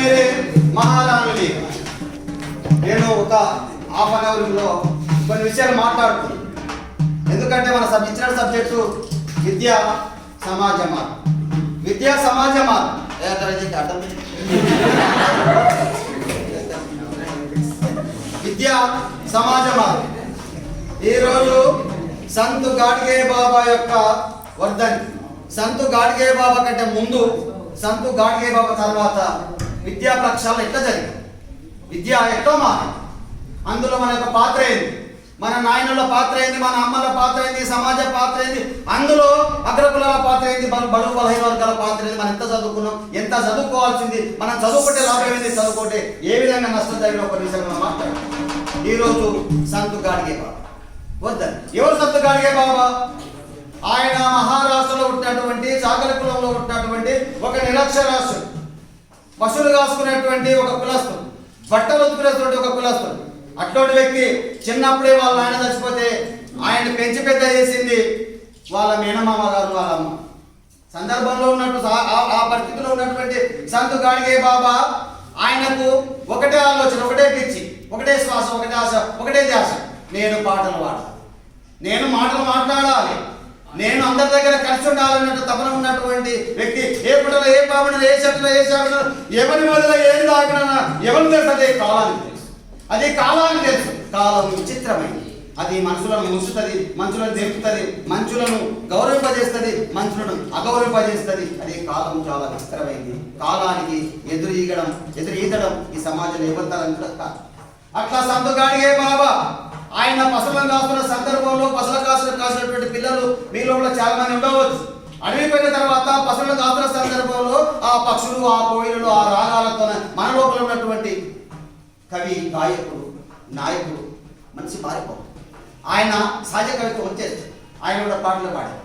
मेरे మహారాణులు నేను ఒక హాఫ్ అన్ అవర్లో కొన్ని విషయాలు మాట్లాడుతున్నాను. ఎందుకంటే మన ఇచ్చిన సబ్జెక్టు విద్యా సమాజమా విద్యా సమాజమా విద్యా సమాజమా. ఈరోజు సంత్ గాడ్గే బాబా యొక్క వర్ధన్. సంత్ గాడ్గే బాబా కంటే ముందు, సంత్ గాడ్గే బాబా తర్వాత విద్యా ప్రక్షాళన ఎట్లా జరిగింది, విద్య ఎట్లా మారి, అందులో మన యొక్క పాత్ర ఏంది, మన నాయనుల పాత్ర ఏంది, మన అమ్మల పాత్ర ఏంది, సమాజ పాత్ర ఏంది, అందులో అగ్రకులాల పాత్ర ఏంది, బడుగు బలహీన వర్గాల పాత్ర ఏంది, మనం ఎంత చదువుకున్నాం, ఎంత చదువుకోవాల్సింది, మనం చదువుకుంటే లాభం ఏంది, చదువుకుంటే ఏ విధంగా నష్టం జరిగిన ఒక విషయం మనం మాట్లాడాలి. ఈరోజు సంత్ గాడ్గే బాబా వద్దని. ఎవరు సంత్ గాడ్గే బాబా? ఆయన మహారాష్ట్రలో పుట్టినటువంటి చాకలి కులంలో పుట్టినటువంటి ఒక నిరక్షరాస్యుడు, పశువులు కాసుకునేటువంటి ఒక కులస్తుడు, బట్టలు ఉతుకునేటువంటి ఒక కులస్తుడు. అటువంటి వ్యక్తి చిన్నప్పుడే వాళ్ళ ఆయన చచ్చిపోతే ఆయన పెంచి పెద్ద చేసింది వాళ్ళ మేనమామ గారు, వాళ్ళ అమ్మ. సందర్భంలో ఉన్నట్టు ఆ పరిస్థితిలో ఉన్నటువంటి సంత్ గాడ్గే బాబా ఆయనకు ఒకటే ఆలోచన, ఒకటే పిచ్చి, ఒకటే శ్వాస, ఒకటే ఆశ, ఒకటే ధ్యాస. నేను పాటలు పాడాలి, నేను మాటలు మాట్లాడాలి, నేను అందరి దగ్గర కలిసి ఉండాలన్నట్టు తపన ఉన్నటువంటి వ్యక్తి. ఏ పుటలో ఏ పాపడలో ఏ చెట్టులో ఏ శాఖలో ఎవరి మొదల ఏది తాకినా ఎవరు తెలుసు, అదే కాలానికి తెలుసు, అది కాలానికి తెలుసు. కాలం విచిత్రమైంది, అది మనుషులను ముంచుతుంది, మనుషులను తెలుపుతుంది, మనుషులను గౌరవింపజేస్తుంది, మనుషులను అగౌరవింపజేస్తుంది. అది కాలం చాలా విచిత్రమైంది. కాలానికి ఎదురు ఈదడం ఈ సమాజంలో ఇవ్వతారని కాదు. అట్లా సంత్ గాడ్గే బాబా ఆయన పసలను కాస్తున్న సందర్భంలో పసల కాసినటువంటి పిల్లలు మీ లోపల చాలా మంది ఉండవచ్చు. అడవిపోయిన తర్వాత పసలను కాస్తున్న సందర్భంలో ఆ పక్షులు, ఆ కోయిలు, ఆ రాగాలతో మన లోపల ఉన్నటువంటి కవి, గాయకుడు, నాయకుడు మనిషి పారిపోతాడు. ఆయన సహజ కవిత్వం వచ్చేది, ఆయన కూడా పాటలు పాడారు.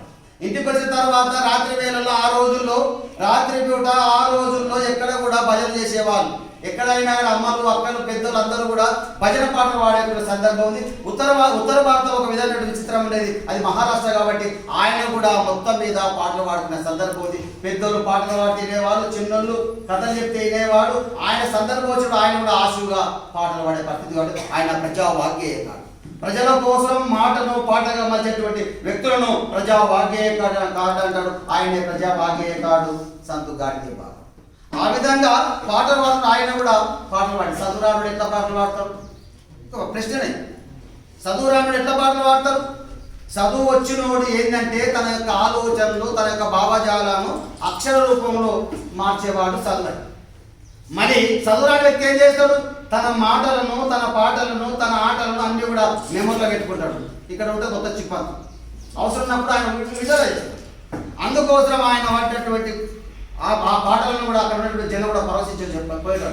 ఇంటికి వచ్చిన తర్వాత రాత్రి వేళల్లో రాత్రి పూట ఆ రోజుల్లో ఎక్కడ కూడా భజన చేసేవాళ్ళు. ఎక్కడైనా అమ్మలు, అక్కలు, పెద్దలు అందరూ కూడా భజన పాటలు పాడే సందర్భం ఉంది. ఉత్తర భారతం ఒక విధమైన విచిత్రం ఉండేది, అది మహారాష్ట్ర కాబట్టి ఆయన కూడా మొత్తం మీద పాటలు పాడుకునే సందర్భం ఉంది. పెద్దలు పాటలు పాడి వినేవాళ్ళు, చిన్నోళ్ళు కథలు చెప్తే వినేవాడు. ఆయన సందర్భం వచ్చినప్పుడు ఆయన కూడా ఆశువుగా పాటలు పాడే పరిస్థితి కాబట్టి ఆయన ప్రజావాగ్గేయకాడు. ప్రజల కోసం మాటను పాటగా మర్చేటువంటి వ్యక్తులను ప్రజావాగ్గేయకాడు అంటాడు. ఆయనే ప్రజావాగ్గేయకాడు సంత్ గాడ్గే బాబా. ఆ విధంగా పాటలు పాడుతున్న ఆయన కూడా పాటలు పాడి. చదువురాముడు ఎట్లా పాటలు పాడతారు? ఒక ప్రశ్ననే. చదువురాముడు ఎట్లా పాటలు పాడతారు? చదువు వచ్చినోడు ఏంటంటే తన యొక్క ఆలోచనలు, తన యొక్క భావజాలను అక్షర రూపంలో మార్చేవాడు చదువు. మరి చదువురాని వ్యక్తి ఏం చేస్తాడు? తన మాటలను, తన పాటలను, తన ఆటలను అన్ని కూడా మెమరీలో పెట్టుకుంటాడు. ఇక్కడ ఉంటే కొత్త చిప్పంత అవసరం ఉన్నప్పుడు ఆయన విడుదల. అందుకోసం ఆయన వాడినటువంటి ఆ పాటలను కూడా అక్కడ ఉన్నటువంటి జనం కూడా పరవశించని చెప్పాడు.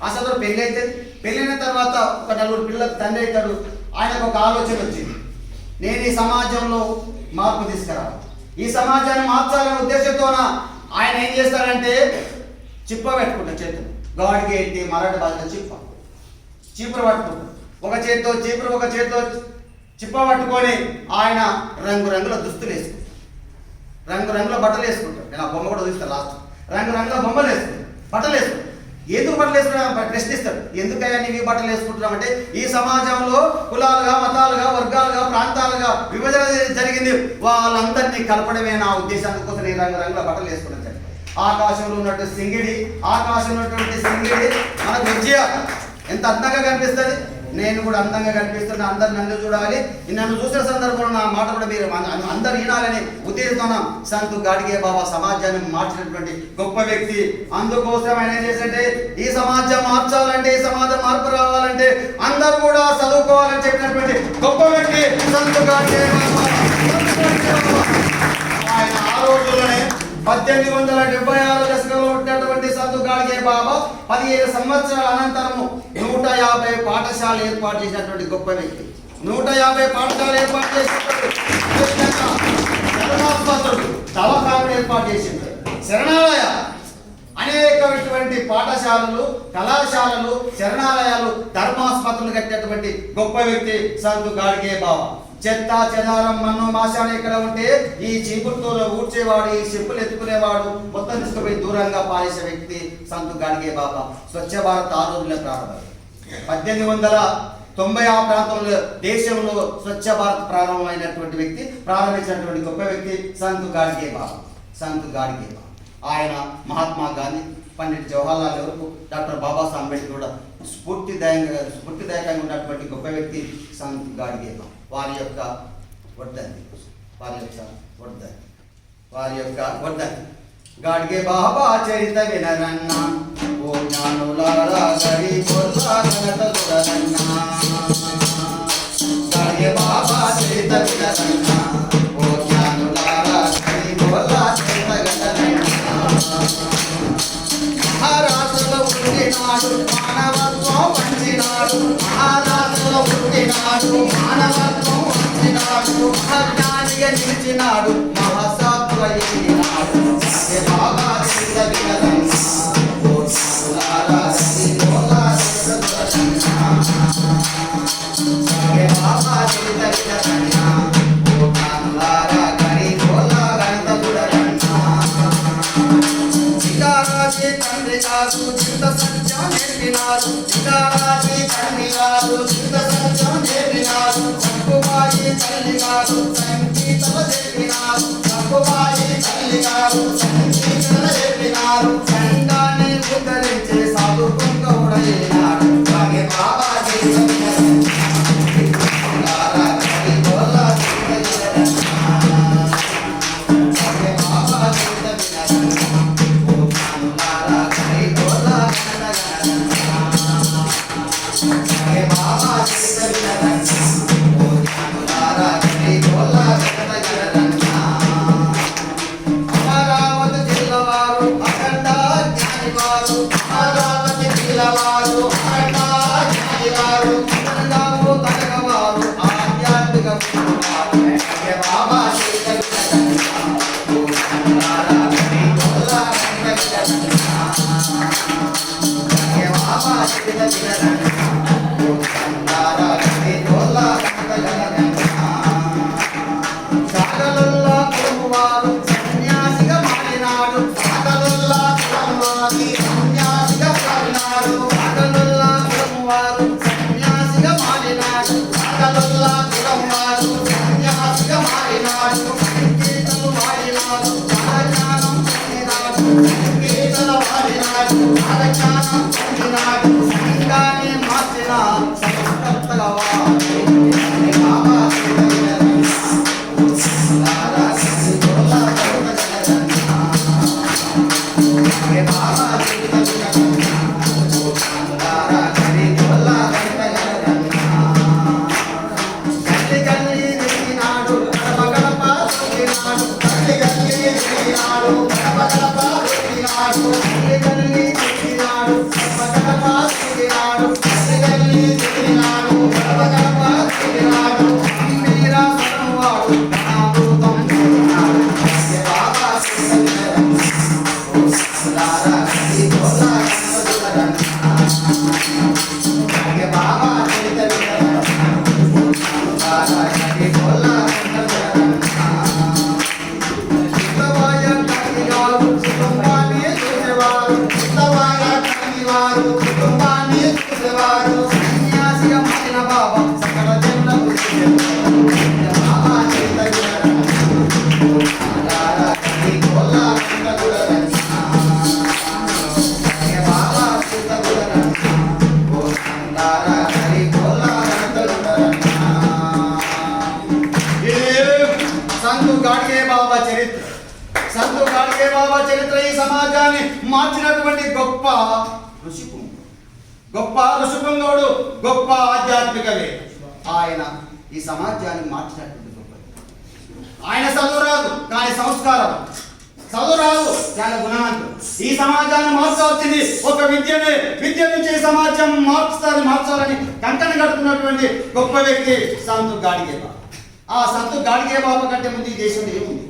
ఆ సందర్భంలో పెళ్ళి అవుతుంది. పెళ్ళైన తర్వాత ఒక 4 పిల్లలకు తండ్రి అవుతాడు. ఆయనకు ఒక ఆలోచన వచ్చింది, నేను ఈ సమాజంలో మార్పు తీసుకురావాలి, ఈ సమాజాన్ని మార్చాలనే ఉద్దేశంతోన ఆయన ఏం చేస్తాడంటే చిప్ప పెట్టుకుంటాడు. చేతులు గాడ్గే ఏంటి మరాఠీ భాషలో చీపురు పట్టుకుంటాడు. ఒక చేతితో చీపురు, ఒక చేతితో చిప్ప పట్టుకొని ఆయన రంగురంగుల దుస్తులు వేసుకుంటాడు, రంగురంగుల బట్టలు వేసుకుంటాడు. నేను ఆ బొమ్మ కూడా చూస్తాను లాస్ట్. రంగురంగుల బొమ్మలు వేసుకుంటాడు, బట్టలు వేసుకుంటాడు. ఎందుకు బట్టలు వేసుకుంటా ప్రశ్నిస్తాడు. ఎందుకయ్యా నీవు ఈ బట్టలు వేసుకుంటున్నావు అంటే, ఈ సమాజంలో కులాలుగా, మతాలుగా, వర్గాలుగా, ప్రాంతాలుగా విభజన జరిగింది, వాళ్ళందరినీ కలపడమే నా ఉద్దేశానికి కోసం నేను రంగురంగుల బట్టలు వేసుకున్నాను. ఆకాశంలో ఉన్నటువంటి సింగిడి, మనకు విద్య ఎంత అందంగా కనిపిస్తుంది. నేను కూడా అందంగా కనిపిస్తున్నా, అందరు నన్ను చూడాలి, నన్ను చూసిన సందర్భంలో నా మాట కూడా మీరు అందరు వినాలని ఉద్దేశంతో సంత్ గాడ్గే బాబా సమాజాన్ని మార్చినటువంటి గొప్ప వ్యక్తి. అందుకోసం ఆయన ఏం చేశారంటే, ఈ సమాజం మార్చాలంటే, ఈ సమాజం మార్పు రావాలంటే అందరూ కూడా చదువుకోవాలని చెప్పినటువంటి గొప్ప వ్యక్తి సంత్ గాడ్గే బాబా. ఆయన ఆ రోజుల్లోనే 1876 దశకంలో ఉన్నటువంటి సంత్ గాడ్గే బాబా 15 సంవత్సరాల అనంతరము 150 పాఠశాలలు ఏర్పాటు చేసినటువంటి గొప్ప వ్యక్తి. 150 పాఠశాలలు ఏర్పాటు చేసినటువంటి దవాఖానలు ఏర్పాటు చేసింది, శరణాలయ అనేకమైనటువంటి పాఠశాలలు, కళాశాలలు, శరణాలయాలు, ధర్మాస్పత్రులు కట్టినటువంటి గొప్ప వ్యక్తి సంత్ గాడ్గే బాబా. చెత్త చెదారం మన్ను మాశాలు ఎక్కడ ఉంటే ఈ చీపురుతో ఊడ్చేవాడు, ఈ చెప్పులు ఎత్తుకునేవాడు మొత్తం తీసుకుపోయి దూరంగా పారేసే వ్యక్తి సంతు గాడ్గే బాబా. స్వచ్ఛ భారత్ ఆ రోజుల్లో ప్రారంభం 1890 ఆ ప్రాంతంలో దేశంలో స్వచ్ఛ భారత్ ప్రారంభమైనటువంటి వ్యక్తి, ప్రారంభించినటువంటి గొప్ప వ్యక్తి సంతు గాడ్గే బాబా. సంతు గాడ్గే బాబా ఆయన మహాత్మా గాంధీ, పండిట్ జవహర్లాల్ నెహ్రూ, డాక్టర్ బాబాసాహెబ్ అంబేద్కర్ కూడా స్ఫూర్తిదాయకంగా ఉన్నటువంటి గొప్ప వ్యక్తి సంత్ గాడ్గే బాబా. వారి యొక్క వర్ధంతి గాడ్గే బాబా చరిత వినరన్న, ఓ జ్ఞానులారా గరీబుల్లా ఘనత చూడరన్న. గాడ్గే బాబా చరిత వినరన్న, ఓ జ్ఞానులారా గరీబుల్లా చరిత వినరన్న. మహారాష్ట్రలో పుట్టినాడు, మానవత్వం పంచినాడు. మహారాష్ట్రలో పుట్టినాడు, మానవత్వం పంచినాడు. మహాజ్ఞానిగా నిలిచినాడు, మహాసాత్వ ఎదిగినాడు. బాబా చరిత వినరన్న, ఓ జ్ఞానులారా గరీబుల్లా చరిత వినరన్న. బాబా చరిత వినరన్న, ఓ జ్ఞానులారా గరీబుల్లా ఘనత చూడరన్న. జిగారాజీ తండ్రి కాదు చింత సత్యం నేర్పినారు. జిగారాజీ తండ్రి కాదు చింత సత్యం నేర్పినారు. సక్కుబాయి తల్లి కాదు సంగీతల చెప్పినారు. సక్కుబాయి తల్లి కాదు సంగీతల చెప్పినారు. సంఘాన్ని ఉద్ధరించే సాధుకుంగా ఉడైనాడు. గాడ్గే బాబా చరిత వినరన్న, జ్ఞానులారా గరీబుల్లా చరిత వినరన్న. గాడ్గే బాబా చరిత వినరన్న, ఓ జ్ఞానులారా గరీబుల్లా ఘనత గణరన్న. గాడ్గే బాబా చరిత వినరన్న, ఓ జ్ఞానులారా గరీబుల్లా ఘనత గణరన్న. అమరావతి జిల్లవారు అఖండ జ్ఞానివారు. అమరావతి జిల్లవారు అఖండ జ్ఞానివారు. తనగాము తనగవారు ఆధ్యాత్మిక గురువారు. గాడ్గే బాబా చరిత వినరన్న, ఓ జ్ఞానులారా గరీబుల్లా ఘనత గణరన్న. గాడ్గే బాబా చరిత వినరన్న, ఓ జ్ఞానులారా గరీబుల్లా ఘనత గణరన్న. సాగలుల్లా కులమువారు సన్యాసిగా మారినాడు. సాగలుల్లా కులమువారు సన్యాసిగా మారినాడు. సాగలుల్లా కులమువారు సన్యాసిగా మారినాడు. సాగలుల్లా కులమువారు సన్యాసిగా మారినాడు. సంగీతలు వాడినాడు, జ్ఞానం పొందినాడు. సంగీతలు వాడినాడు, జ్ఞానం పొందినాడు. సంఘాన్ని మార్చిన సంస్కర్తగా వాడు. గాడ్గే బాబా చరిత వినరన్న, జ్ఞానులారా గరీబుల్లా ఘనత గణరన్న. గాడ్గే బాబా చరిత వినరన్న, ఓ జ్ఞానులారా గరీబుల్లా ఘనత గణరన్న. గల్లి గల్లి తిరిగినాడు, గడప గడప తిరిగినాడు. గల్లి గల్లి తిరిగినాడు, గడప గడప తిరిగినాడు. గల్లి గల్లి తిరిగినాడు, గడప గడప తిరిగినాడు. గల్లి గల్లి తిరిగినాడు, గడప గడప తిరిగినాడు. మీరా సర్వవాడు ఘనామృతం పొందినాడు. గాడ్గే బాబా చరిత వినరన్న, ఓ జ్ఞానులారా గరీబుల్లా ఘనత చూడరన్న. గాడ్గే బాబా చరిత వినరన్న, ఓ జ్ఞానులారా గరీబుల్లా ఘనత చూడరన్న. చిత్తవాయ కన్నివారు కుటుంబాన్ని చూసేవారు. చిత్తవాయ కన్నివారు కుటుంబాన్ని చూసేవారు. సన్యాసిగా మారిన బాబా సకల జనులకు చేసేవారు. గాడ్గే బాబా చరిత వినరన్న, ఓ జ్ఞానులారా గరీబుల్లా ఘనత చూడరన్న. గాడ్గే బాబా చరిత వినరన్న, ఓ జ్ఞానులారా గరీబుల్లా ఘనత చూడరన్న. సంతు గాడ్గే బాబా చరిత్ర. సంతు గాడ్గే బాబా చరిత్ర ఈ సమాజాన్ని మార్చినటువంటి గొప్ప ఋషిపుంగవుడు, గొప్ప ఆధ్యాత్మికవే. ఆయన ఈ సమాజాన్ని మార్చినటువంటి గొప్ప. ఆయన చదువు రాదు కానీ సంస్కారం, చదువు రాదు చాలా గుణవంతుడు. ఈ సమాజాన్ని మార్చాల్సింది ఒక విద్యనే. విద్య నుంచి ఈ సమాజం మార్చాలని కంకణ కట్టుకున్నటువంటి గొప్ప వ్యక్తి సంతు గాడ్గే బాబా. ఆ సంతు గాడ్గే బాబా కంటే ముందు ఈ దేశంలో ఏముంది?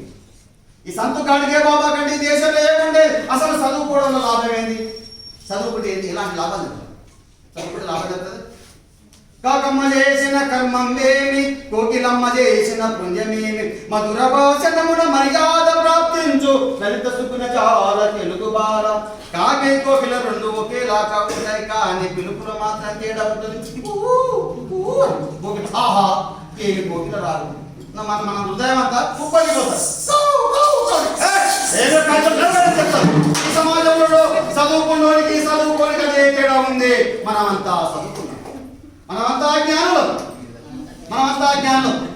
ఈ సంతు గాడ్గే బాబా కంటే ఈ దేశంలో ఏముండే? అసలు చదువుకోవడంలో లాభం ఏంది? చదువుకుంటే ఏంటి? ఎలాంటి లాభాలు జరుగుతుంది? చదువుకుంటే లాభం జరుగుతుంది? కాకమ్మ చేసిన కర్మమేమి, కోకిలమ్మ చేసిన పుణ్యమేమి, మధుర భాషణమున మర్యాద ప్రాప్తించు లలిత సుగుణ చాలా తెలుగు బాల. కాకై కోకిల రెండు ఒకేలా ఉంటాయి, కానీ పిలుపులో మాత్రం తేడా ఉంటుంది. ఆహా ఏమి కోకిల రాదు, మన హృదయం అంతా ఉప్పగిపోతారు. ఈ సమాజంలో చదువుకున్నోడికి చదువుకోనికి అదే తేడా ఉంది. మనమంతా చదువుకున్నాం, మనమంతా జ్ఞానులు,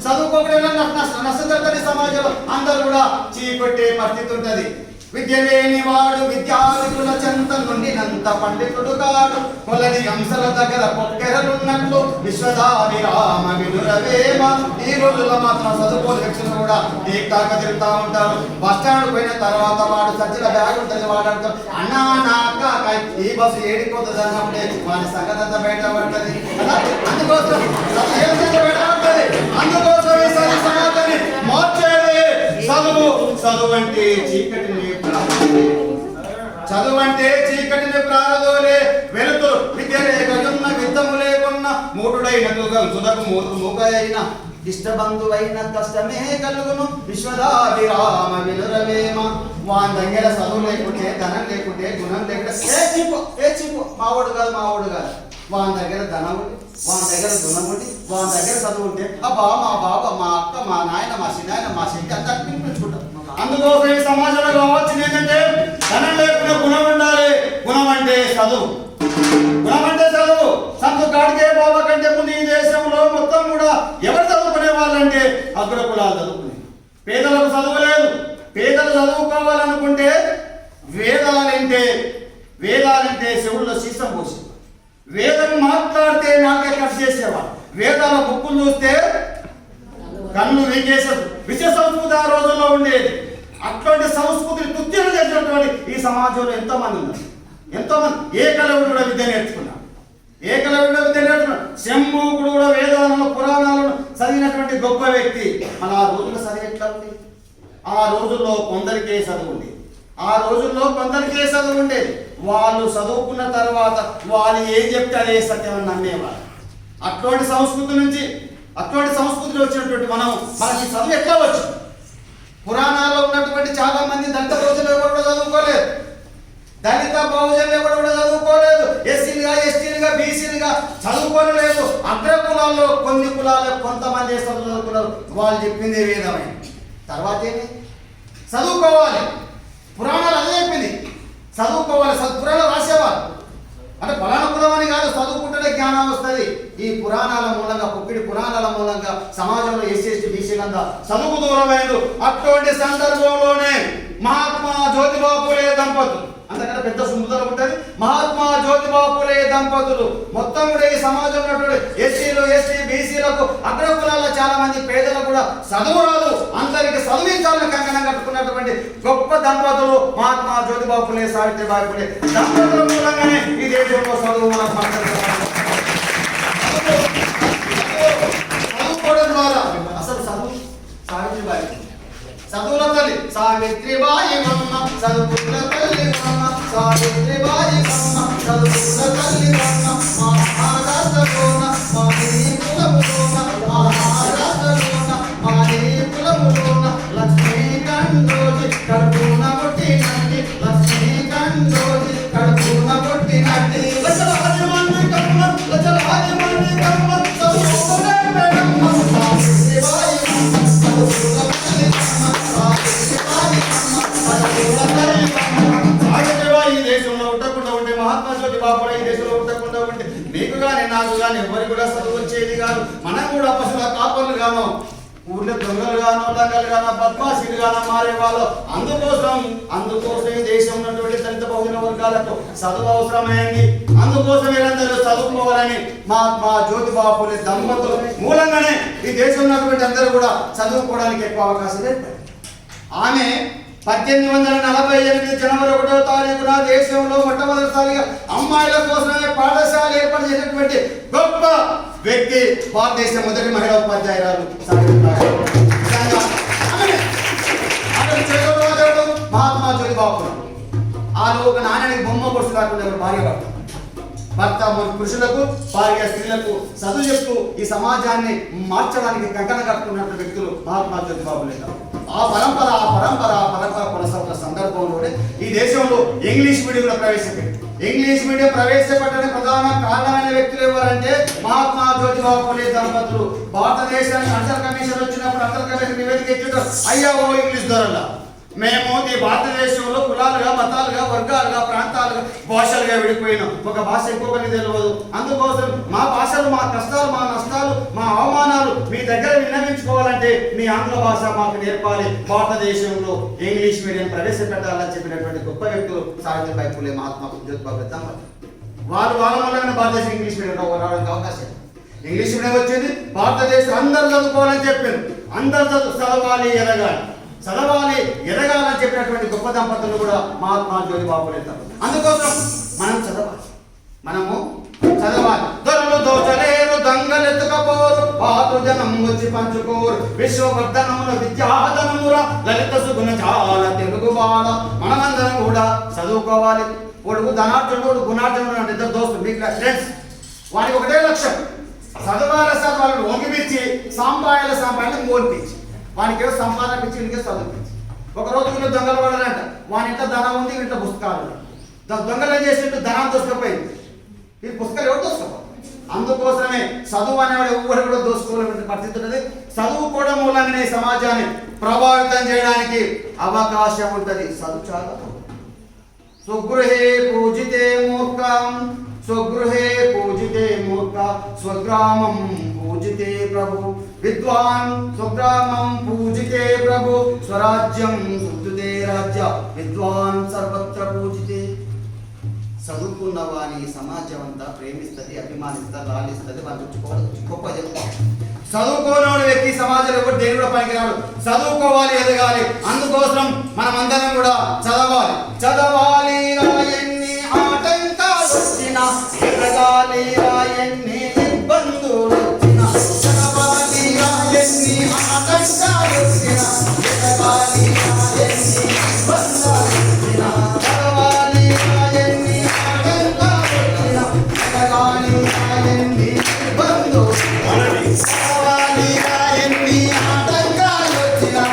చదువుకోకుండా నష్టతని సమాజంలో అందరూ కూడా చీకొట్టే పరిస్థితి ఉంటది. విద్య లేని వాడు విద్యార్థుల చెంత నుండి నంత పండితుడు కాడు, కొలని అంశల దగ్గర పొక్కెరలున్నట్లు విశ్వదాభిరామ వినురవేమ. ఈ రోజుల్లో మాత్రం చదువుకోని వ్యక్తులు కూడా టీక్టాక తిరుగుతూ ఉంటారు. బస్ స్టాండ్ పోయిన తర్వాత వాడు సజ్జల బ్యాగ్ ఉంటుంది, వాడు అన్నా నాక ఈ బస్సు ఏడిపోతుంది అన్నప్పుడే వాడి సంగతంతా బయటపడుతుంది కదా. అందుకోసం బయటపడుతుంది, అందుకోసం ఈ సమాజాన్ని మార్చేది చదువు. చదువు అంటే చీకటిని, చదువు అంటే చీకటిని ప్రారదోలే వెలుతురు. విద్య లేకయున్న విత్తము లేకున్న మూటుడైన తుదకు మూగ అయిన ఇష్టబంధువైన కష్టమే కలుగును విశ్వదాభిరామ వినురవేమ. వాని దగ్గర చదువు లేకుంటే, ధనం లేకుంటే, గుణం లేకుంటే ఏ చీపు మావాడు కాదు. వాని దగ్గర ధనం ఉంటే, వాని దగ్గర గుణం ఉంటే, వాని దగ్గర చదువు ఉంటే అబ్బా మా బాబా మా అక్క మా నాయన మా చిన్నాయన మా శక్తి అంతా పిలిపించుకుంటారు. అందుకోసం ఈ సమాజంలో కావాల్సింది ఏంటంటే ధనం లేకుండా గుణం ఉండాలి. గుణం అంటే చదువు. సంత గాడ్గే బాబా కంటే ముందు ఈ దేశంలో మొత్తం కూడా ఎవరు చదువుకునే వాళ్ళంటే అగ్ర కులాలు చదువుకునే. పేదలకు చదువులేదు. పేదలు చదువుకోవాలనుకుంటే వేదాలంటే శివుల్లో సీసం పోసి, వేదం మాట్లాడితే నాకే కట్ చేసేవాడు. వేదాల బుక్కులు చూస్తే కన్ను వీకేసారు. విషయ సంస్కృతి ఆ రోజుల్లో ఉండేది. అట్లాంటి సంస్కృతిని తుత్యం చేసినటువంటి ఈ సమాజంలో ఎంతోమంది ఉన్నారు. ఎంతోమంది ఏకలవ్యుడు కూడా విద్య నేర్చుకున్నాడు. శంభూకుడు కూడా వేదాలను పురాణాలను చదివినటువంటి గొప్ప వ్యక్తి. మన ఆ రోజుల్లో చదివి ఎట్లా ఉంది? ఆ రోజుల్లో కొందరికే చదువు ఉండేది. వాళ్ళు చదువుకున్న తర్వాత వాళ్ళు ఏం చెప్తే అదే సత్యం అని నమ్మేవారు. అటువంటి సంస్కృతిలో వచ్చినటువంటి మనకి చదువు ఎట్లా వచ్చు? పురాణాల్లో ఉన్నటువంటి చాలా మంది దళిత బహుజనులు కూడా చదువుకోలేదు, దళిత బహుజనులు కూడా చదువుకోలేదు, ఎస్సీలుగా ఎస్టీలుగా బీసీలుగా చదువుకోలేదు. అగ్ర కులాల్లో కొన్ని కులాల్లో కొంతమంది చదువుకున్నారు. వాళ్ళు చెప్పింది వేదమే. తర్వాత ఏమి? చదువుకోవాలి. పురాణాలు అదే చెప్పింది, చదువుకోవాలి. పురాణాలు రాసేవారు అంటే ఫలానా కులం అని కాదు, చదువుకుంటేనే జ్ఞానం వస్తుంది. ఈ పురాణాల మూలంగా, పొక్కిడి పురాణాల మూలంగా సమాజంలో ఎస్సీ ఎస్టీ బీసీలంతా చదువుకు దూరమైంది. అటువంటి సందర్భంలోనే మహాత్మా జ్యోతిబా పూలే దంపతులు, అంతకన్నా పెద్ద సుముద్రం ఉంటుంది. మహాత్మా జ్యోతిబా పూలే దంపతులు మొత్తం కూడా ఈ సమాజంలో ఉన్నటువంటి ఎస్సీలు ఎస్టీ బీసీలకు అగ్ర కులాల చాలా మంది పేదలు కూడా చదువు రాదు, అందరికి చదివించాలని కంకణం కట్టుకున్నటువంటి గొప్ప దంపతులు మహాత్మా జ్యోతిబా పూలే సావిత్రిబాయి పూలే దంపతుల మూలంగానే ఈ దేశంలో చదువు మనకు చదువుకోవడం ద్వారా అసలు సావిత్రిబాయి చదువుల తల్లి సావిత్రిబాయి మమ్మ, చదువుల తల్లి మమ్మ, సావిత్రిబాయి మమ్మ, చదువుల తల్లి మమ్మ. మహారాష్ట్రలోన మాది కులములోన, లక్ష్మీ కండోజి కడుపున పుట్టినట్టి, లక్ష్మీ కండోజి కడుపున పుట్టినట్టి. లక్షలాది మంది కమ్మ, చదువుకునే మేడమ్మ, సావిత్రిబాయి మమ్మ, చదువుల తల్లి మమ్మ, సావిత్రిబాయి మమ్మ, చదువుల తల్లి మమ్మ. సావిత్రిబాయి ఈ దేశంలో ఉండకుండా ఉంటే, మహాత్మా జ్యోతిబా పూలే ఈ దేశంలో ఉండకుండా ఉంటే మీకు కానీ నాకు కానీ ఎవరికి కూడా చదువు వచ్చేది కాదు. మనం కూడా పశువుల కాపర్లు గాను, ఊళ్ళో దొంగలు గాను, లంగలు గాను, బద్మాషీలు గాను మారేవాళ్ళు. అందుకోసం ఈ దేశం ఉన్నటువంటి దళిత బహుజన వర్గాలకు చదువు అవసరమైంది. అందుకోసం వీళ్ళందరూ చదువుకోవాలని మహాత్మా జ్యోతిబా పూలే దంపతులు మూలంగానే ఈ దేశం ఉన్నటువంటి అందరూ కూడా చదువుకోవడానికి ఎక్కువ అవకాశం ఏర్పడింది. ఆమె 1848 జనవరి 1వ తారీఖున దేశంలో మొట్టమొదటిసారిగా అమ్మాయిల కోసమే పాఠశాల ఏర్పాటు చేసినటువంటి గొప్ప వ్యక్తి, భారతదేశ మొదటి మహిళా ఉపాధ్యాయురాలు సావిత్రిబాయి. మహాత్మా జ్యోతిబా పూలే. ఆమె ఒక నాణ్యానికి బొమ్మ కొడుతు కాకుండా భార్య పడతారు. భర్త పురుషులకు, భార్య స్త్రీలకు చదువు చెప్తూ ఈ సమాజాన్ని మార్చడానికి కంకణ కట్టుకున్నటువంటి వ్యక్తులు మహాత్మా జ్యోతిబాబు లేక ఆ పరంపర కొనసాగుతున్న సందర్భంలోనే ఈ దేశంలో ఇంగ్లీష్ మీడియం కూడా ప్రవేశపెట్టి ఇంగ్లీష్ మీడియం ప్రవేశపెట్టడానికి ప్రధాన కారణమైన వ్యక్తులు ఎవరంటే మహాత్మా జ్యోతిబాబు ఫులే దంపతులు. భారతదేశానికి అంతర్ కమిషన్ వచ్చినప్పుడు అంతర్ కమిషన్ నివేదిక ఇచ్చారు, అయ్యా ఓ ఇంగ్లీష్ ధరల మేము ఈ భారతదేశంలో కులాలుగా, మతాలుగా, వర్గాలుగా, ప్రాంతాలుగా, భాషలుగా విడిపోయినాం. ఒక భాష ఇంకొకరికి తెలియదు. అందుకోసం మా భాషలు, మా కష్టాలు, మా నష్టాలు, మా అవమానాలు మీ దగ్గర విన్నవించుకోవాలంటే మీ ఆంగ్ల భాష మాకు నేర్పాలి. భారతదేశంలో ఇంగ్లీష్ మీడియం ప్రవేశపెట్టాలని చెప్పినటువంటి గొప్ప వ్యక్తులు సావిత్రిబాయి ఫులే, మహాత్మా జ్యోతిబాబు దంపతులు. వాళ్ళ వల్లనే భారతదేశం ఇంగ్లీష్ మీడియం రావడానికి అవకాశం. ఇంగ్లీష్ మీడియం వచ్చింది, భారతదేశం అందరూ చదువుకోవాలని చెప్పారు. అందరూ చదవాలి, ఎదగాలని చెప్పినటువంటి గొప్ప దంపతులు కూడా మహాత్మా జ్యోతిబాబు ఫులే దంపతులు. అందుకోసం మనము చదవాలి. దొరలు దోచలేరు, దొంగలెత్తుకపోరు, పాతు జనం వచ్చి పంచుకోరు, విశ్వవర్ధనముల విద్యాధనముల లలిత సుగుణ చాల తెలుగు బాల. మనమందరం కూడా చదువుకోవాలి. కొడుకు ధనార్జునుడు, గుణార్జునుడు అంటే ఇద్దరు దోస్తులు, మీ ఫ్రెండ్స్. వానికి ఒకటే లక్ష్యం, చదవాలి. వాళ్ళని వంగిపించి సాంప్రదాయాలను మోల్పించి వానికి ఏదో సంపాదన పిచ్చి, ఇంకే చదువుపించి. ఒకరోజు వీళ్ళు దొంగలు పడాలంట. వాని ఇంట్లో ధనం ఉంది, ఇంట్లో పుస్తకాలు. దొంగలు ఏం చేసినట్టు ధనాన్ని దోసుకపోయింది. ఈ పుస్తకాలు ఎవరు దోసుకోవాలి? అందుకోసమే చదువు అనేవాడు ఎవరు కూడా దోసుకోవాలనే పరిస్థితి ఉన్నది. చదువుకోవడం మూలంగానే సమాజాన్ని ప్రభావితం చేయడానికి అవకాశం ఉంటుంది. చదువు చాలా స్వగృహే పూజితే మూర్ఖం, స్వగృహే పూజితే మూర్ఖ, స్వగ్రామం పూజితే ప్రభు. విద్వాన్ స్వగ్రామం పూజితే ప్రభు, స్వరాజ్యం సుతుతే రాజ్య. విద్వాన్ సర్వత్ర పూజితే. చదువుకున్న వాని సమాజం అంతా ప్రేమిస్తుంది, అభిమానిస్తుంది, లాలిస్తుంది. వాళ్ళు గొప్ప చెప్తారు. చదువుకోని వ్యక్తి సమాజంలో ఎవరు దేని కూడా పనికిరాడు. చదువుకోవాలి, ఎదగాలి. అందుకోసం మనం అందరం కూడా చదవాలి. ఎన్ని ఆటంకాలు వచ్చినా, ఎదగాలి ఎన్ని ఇబ్బందులు వచ్చినా. చదవాలి ఎన్ని ఆటంకాలు వచ్చినా, ఎదగాలి ఎన్ని ఇబ్బందులు వచ్చినా. చదవాలి ఎన్ని ఆటంకాలు వచ్చినా, ఎదగాలి ఎన్ని ఇబ్బందులు. చదవాలి ఎన్ని ఆటంకాలు వచ్చినా,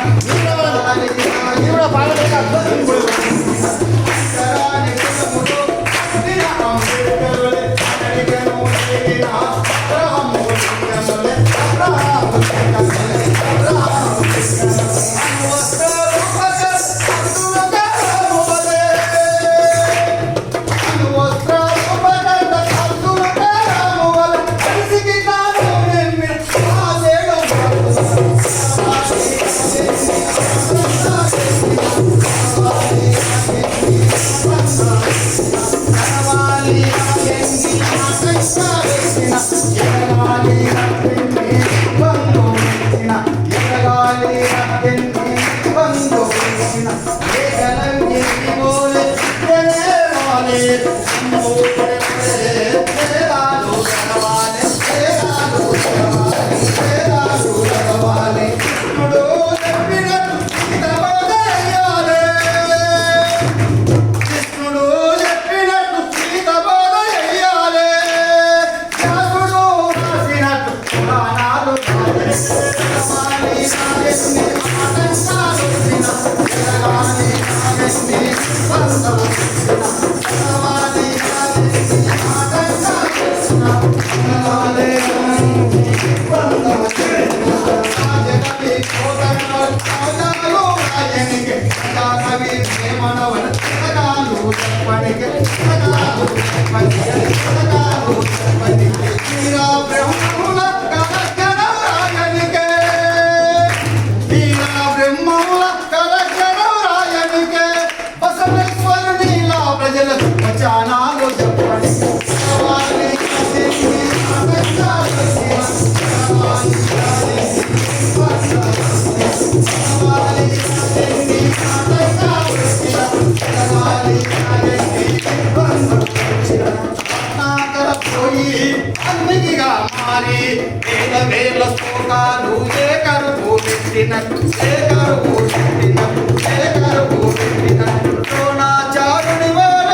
ద్రోణాచార్యుని వాడ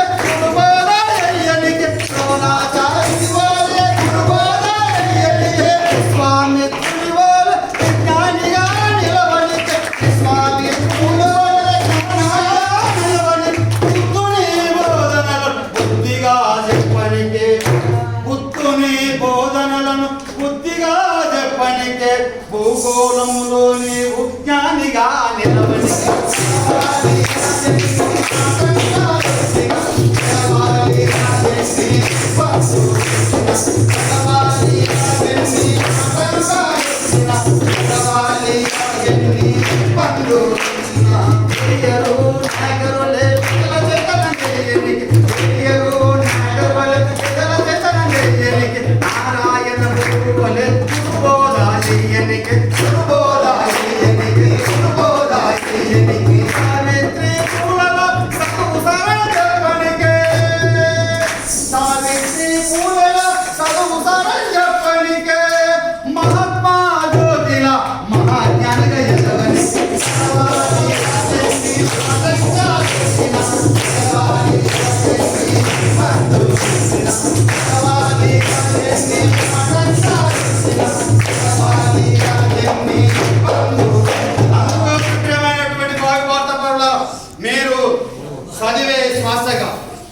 భూగోళములో నీవు జ్ఞానిగా నిలవని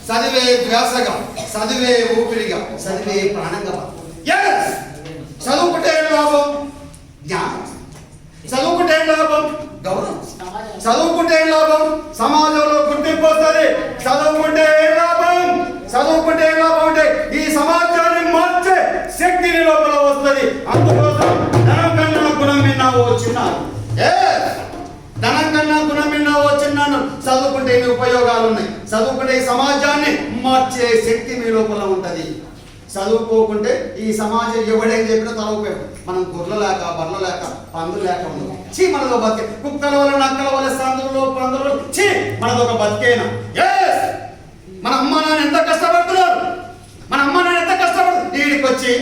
చదివే ధ్యాసగా, చదివే ఊపిరిగా, చదివే ప్రాణంగా. చదువుకుంటే ఏం లాభం? జ్ఞానం. చదువుకుంటే ఏం లాభం? గౌరవం. చదువుకుంటే ఏం లాభం? సమాజంలో గుర్తింపు వస్తుంది. చదువుకుంటే ఏం లాభం? చదువుకుంటే ఏం లాభం అంటే ఈ సమాజాన్ని మార్చే శక్తి నీ లోపల వస్తుంది. అందుకోసం ధనం కన్నా గుణం విన్నా వచ్చిన్నారు. ధనం కన్నా గుణం విన్నా వచ్చిన్నాను. చదువుకుంటే ఎన్ని ఉపయోగాలు ఉన్నాయి. చదువుకుంటే ఈ సమాజాన్ని మార్చే శక్తి మీ లోపల ఉంటుంది. చదువుకోకుంటే ఈ సమాజం ఎవడేం చెప్పినా తలవుపోయాడు. మనం గొర్రెలు లేక, బర్రెలు లేక, పందులు లేక చీ మనదో బతికే. కుక్కల వల్ల, నక్కల వల్ల, సందులో పందులు చీ మనది ఒక బతికేనా? మన అమ్మ నాన్న ఎంత కష్టపడుతున్నారు. మన అమ్మ నాన్న ఎంత కష్టపడుతుంది. వీడికొచ్చి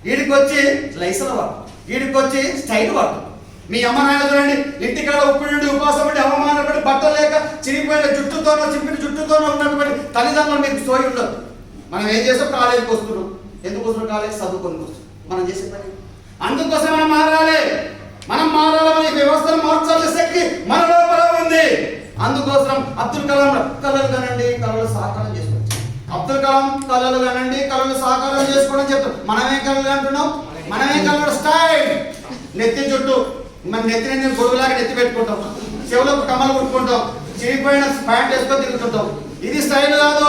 వీడికొచ్చి లైసల వాడు, వీడికొచ్చి స్టైల్ వాడు. మీ అమ్మ నాయన చూడండి, ఇంటికాడ ఉప్పు నుండి ఉపాసం పడి అవమానపడి బట్టలు లేక చిరిగిపోయిన జుట్టుతోనో చింపిన జుట్టుతోనో ఉన్నటువంటి తల్లిదండ్రులు మీకు సోయి ఉండదు. మనం ఏం చేస్తాం? కాలేజీకి వస్తున్నాం. ఎందుకు వస్తున్నాం? కాలేజీ చదువుకొని వస్తున్నాం. మనం చేసే పని అందుకోసం మనం మారాలి. మనం మారాలి. మన వ్యవస్థను మార్చాల్సిన శక్తి మన లోపల ఉంది. అందుకోసం అబ్దుల్ కలాం కళలు కనండి, కళలు సాకారం చేసుకోవచ్చు. అబ్దుల్ కలాం కళలు కనండి, కళలు సాకారం చేసుకోవడం చెప్తాం. మనమే కళలు అంటున్నాం. మనమే కళలు స్టైల్. నెత్తి చుట్టూ మన నెత్తిని నేను గొడుగులాగా నెత్తి పెట్టుకుంటాం. చెవులకు కమ్మలు కొట్టుకుంటాం. చిరిగిపోయిన ప్యాంట్ వేసుకొని తిరుగుతుంటాం. ఇది స్టైల్ కాదు.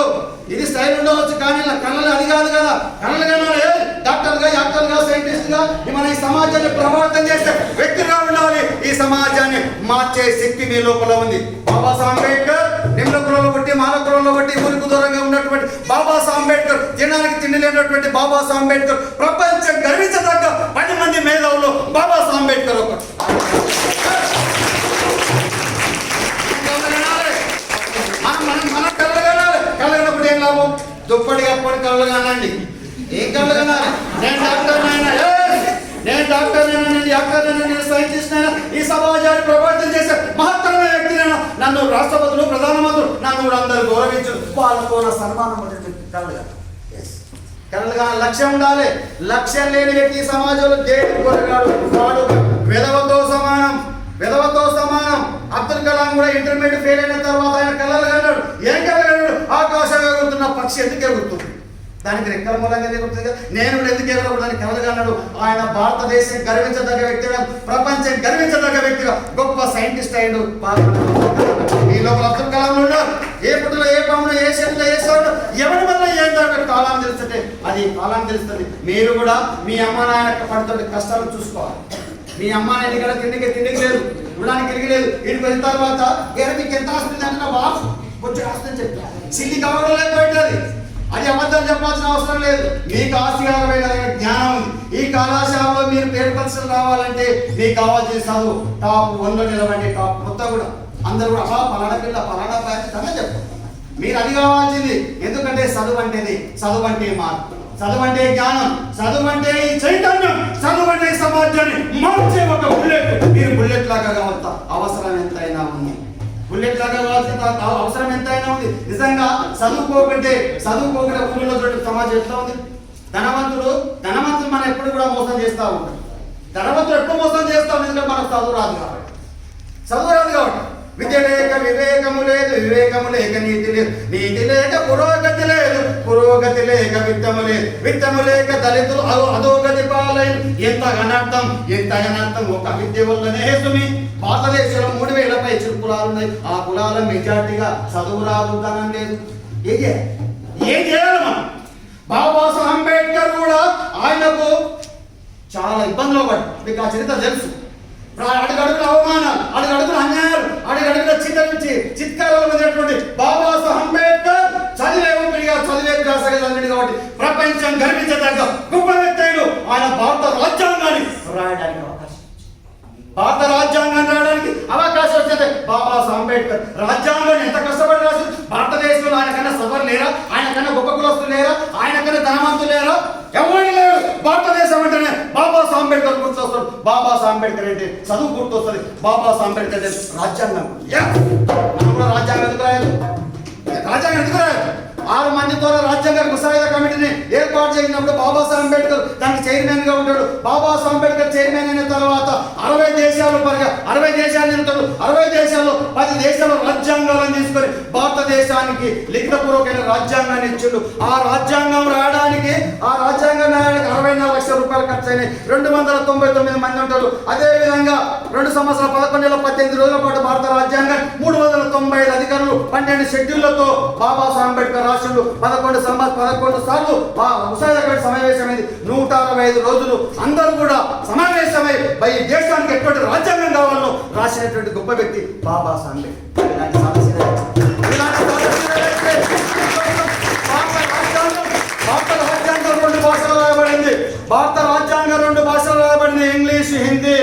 ఇది స్టైల్ ఉండవచ్చు కానీ కళలు అది కాదు కదా. కళలు కనాలి. డాక్టర్గా, యాక్టర్గా, సైంటిస్ట్గా మన ఈ సమాజాన్ని ప్రభావితం చేసే వ్యక్తిగా ఉండాలి. ఈ సమాజాన్ని మార్చే శక్తి మీ లోపల ఉంది. బాబాసాహెబ్ అంబేద్కర్ నిమ్న కులంలో బట్టి, మాల కులంలో బట్టి, ఊరికి దూరంగా ఉన్నటువంటి బాబాసాహెబ్ అంబేద్కర్, తినడానికి తిండి లేనటువంటి బాబాసాహెబ్ అంబేద్కర్, ప్రపంచం గర్వించదగ్గ 10 మంది మేధావులు బాబాసాహెబ్ అంబేద్కర్ ఒకటి. మన కళ్ళగనప్పుడు ఏం లాభం? దుప్పటి కప్పటి కళ్ళు కానండి. ఏం కళ్ళు కనాలి? నేను డాక్టర్ అయినా, నేను డాక్టర్ అయినా, డాక్టర్ అయినా, నేను సైంటిస్ట్ అయినా, ఈ సమాజాన్ని ప్రభావితం చేసే మహత్తరమైన వ్యక్తినైనా, నన్ను రాష్ట్రపతులు, ప్రధానమంత్రులు నన్ను కూడా అందరూ గౌరవించు, వాళ్ళతో సన్మానం కళ్ళు కళ్ళగా లక్ష్యం ఉండాలి. లక్ష్యం లేని వ్యక్తి ఈ సమాజంలో దేవుడు కొరగాడు, వాడు విధవతో సమానం. విధవతో సమానం. అబ్దుల్ కలాం కూడా ఇంటర్మీడియట్ ఫెయిల్ అయిన తర్వాత ఆయన కళలు కన్నాడు. ఏం కలగన్నాడు? ఆకాశంగా ఎగురుతున్న పక్షి ఎందుకు ఎగురుతుంది? దానికి రెక్కల మూలంగా ఎగురుతుంది కదా. నేను కూడా ఎందుకు ఎగరకూడదని కళలు కన్నాడు. ఆయన భారతదేశం గర్వించదగ్గ వ్యక్తిగా, ప్రపంచం గర్వించదగ్గ వ్యక్తిగా గొప్ప సైంటిస్ట్ అయ్యాడు. ఈ లోపల అబ్దుల్ కలాం ఉన్నారు. ఏ పుట్టులో, ఏ పాములో, ఏ శరీరంలో, ఏ సౌండ్ ఎవరి వల్ల ఏం జరగదు కాలం తెలుస్తుంటే అది కాలం తెలుస్తుంది. మీరు కూడా మీ అమ్మ నాయన పడుతున్న కష్టాలు చూసుకోవాలి. మీ అమ్మ నాయన ఇక్కడ తిండికి లేదు, ఉండడానికి తిరిగి లేదు. వీడికి వెళ్ళిన తర్వాత మీకు ఎంత ఆస్తుంది అంటే నా బాబు కొంచెం ఆస్తి అని చెప్తా. సిల్లి కావడం లేకపోయింది. అది అబద్ధాలు చెప్పాల్సిన అవసరం లేదు. మీకు ఆస్తికరమైన జ్ఞానం ఉంది. ఈ కళాశాలలో మీరు పేరు పరిస్థితులు రావాలంటే మీకు కావాల్సిన చదువు టాప్ 1లో నిలవండి. టాప్ మొత్తం కూడా అందరూ కూడా పలానా పిల్ల, పలానా బ్యాచ్ అనే చెప్పారు. మీరు అది కావాల్సింది. ఎందుకంటే చదువు అంటేది, చదువు అంటే మార్పు, చదువు అంటే జ్ఞానం, చదువు అంటే ఈ చైతన్యం, చదువు అంటే సమాజాన్ని మార్చే ఒక బుల్లెట్. మీరు బుల్లెట్ లాగా కావాల్సిన అవసరం ఎంతైనా ఉంది. బుల్లెట్ లాగా కావాల్సిన అవసరం ఎంతైనా ఉంది. నిజంగా చదువుకోకుంటే ఊళ్ళో చూడండి సమాజం ఎట్లా ఉంది. ధనవంతులు మనం ఎప్పుడు కూడా మోసం చేస్తూ ఉంటాం. ధనవంతులు ఎప్పుడు మోసం చేస్తాం? ఎందుకంటే మనకు చదువు రాదు కాబట్టి. విద్య లేక వివేకము లేదు, వివేకము లేక నీతి లేదు, నీతి లేక పురోగతి లేదు, పురోగతి పురోగతి లేక విత్తము లేక దళితులు అధోగతి పాలైన. ఎంత అనర్థం, ఎంత అనర్థం. ఒక విద్య వల్లనే సుమి భారతదేశంలో 3000 పై కులాలు ఉన్నాయి. ఆ కులాల మెజార్టీగా చదువు రాదు, ధనం లేదు. ఏం చేయాలి మనం? బాబాసాహెబ్ అంబేద్కర్ కూడా ఆయనకు చాలా ఇబ్బందులు పడ్డాడు. మీకు ఆ చరిత్ర తెలుసు. అడుగడుగుల అవమానాలు, అడుగడుగుల అన్యాయాలు, అడుగడుగుల చిత్కారాలు పొందినటువంటి బాబాసాహెబ్ అంబేద్కర్ చదివే ఊపిరిగా, చదివే ధ్యాసగా చదివింది కాబట్టి ప్రపంచం గర్వించదగ్గ గొప్ప వ్యక్తులు. ఆయన భారత రాజ్యాంగాన్ని రాయడానికి అవకాశం వచ్చింది. బాబాసాహెబ్ అంబేద్కర్ రాజ్యాంగాన్ని ఎంత కష్టపడి రాసి, భారతదేశంలో ఆయన కన్నా సభలు లేరా, ఆయన కన్నా గొప్ప కులస్తులు లేరా, ఆయన కన్నా ధనవంతులు లేరా, ఎవరు లేరు. భారతదేశం అంటేనే బాబాసాహెబ్ అంబేద్కర్ గుర్తొస్తాడు. బాబాసాహెబ్ అంబేద్కర్ అంటే చదువు గుర్తొస్తుంది. బాబాసాహెబ్ అంబేద్కర్ అంటే రాజ్యాంగం. మనం కూడా రాజ్యాంగం ఎందుకు రాయాలి? 6 మందితో రాజ్యాంగ ముసాయిదా కమిటీని ఏర్పాటు చేసినప్పుడు బాబాసాహెబ్ అంబేద్కర్ దానికి చైర్మన్ గా ఉంటాడు. బాబాసాహెబ్ అంబేద్కర్ చైర్మన్ అయిన తర్వాత 60 దేశాలు 60 దేశాలు నిలుతాడు. 60 దేశాల్లో 10 దేశాలు రాజ్యాంగాలను తీసుకొని భారతదేశానికి లిఖితపూర్వకమైన రాజ్యాంగాన్ని ఇచ్చాడు. ఆ రాజ్యాంగం రాయడానికి 64 లక్షల రూపాయలు ఖర్చు అయినాయి. 299 మంది ఉంటారు. అదే విధంగా 2 సంవత్సరాల 11 నెలల 18 రోజుల పాటు భారత రాజ్యాంగం 395 అధికారులు 12 షెడ్యూళ్లతో బాబాసాహెబ్ అంబేద్కర్ రాష్ట్రంలో 11 సార్లు ముసాయిదా కమిటీ సమావేశమైంది. 165 రోజులు అందరూ కూడా సమావేశమై ఈ దేశానికి ఎటువంటి రాజ్యాంగం కావాలో రాసినటువంటి గొప్ప వ్యక్తి బాబాసాహెబ్ అంబేద్కర్. భారత రాజ్యాంగం 2 భాషలు రాయబడింది. భారత రాజ్యాంగం 2 భాషలు రాయబడింది, ఇంగ్లీష్, హిందీ.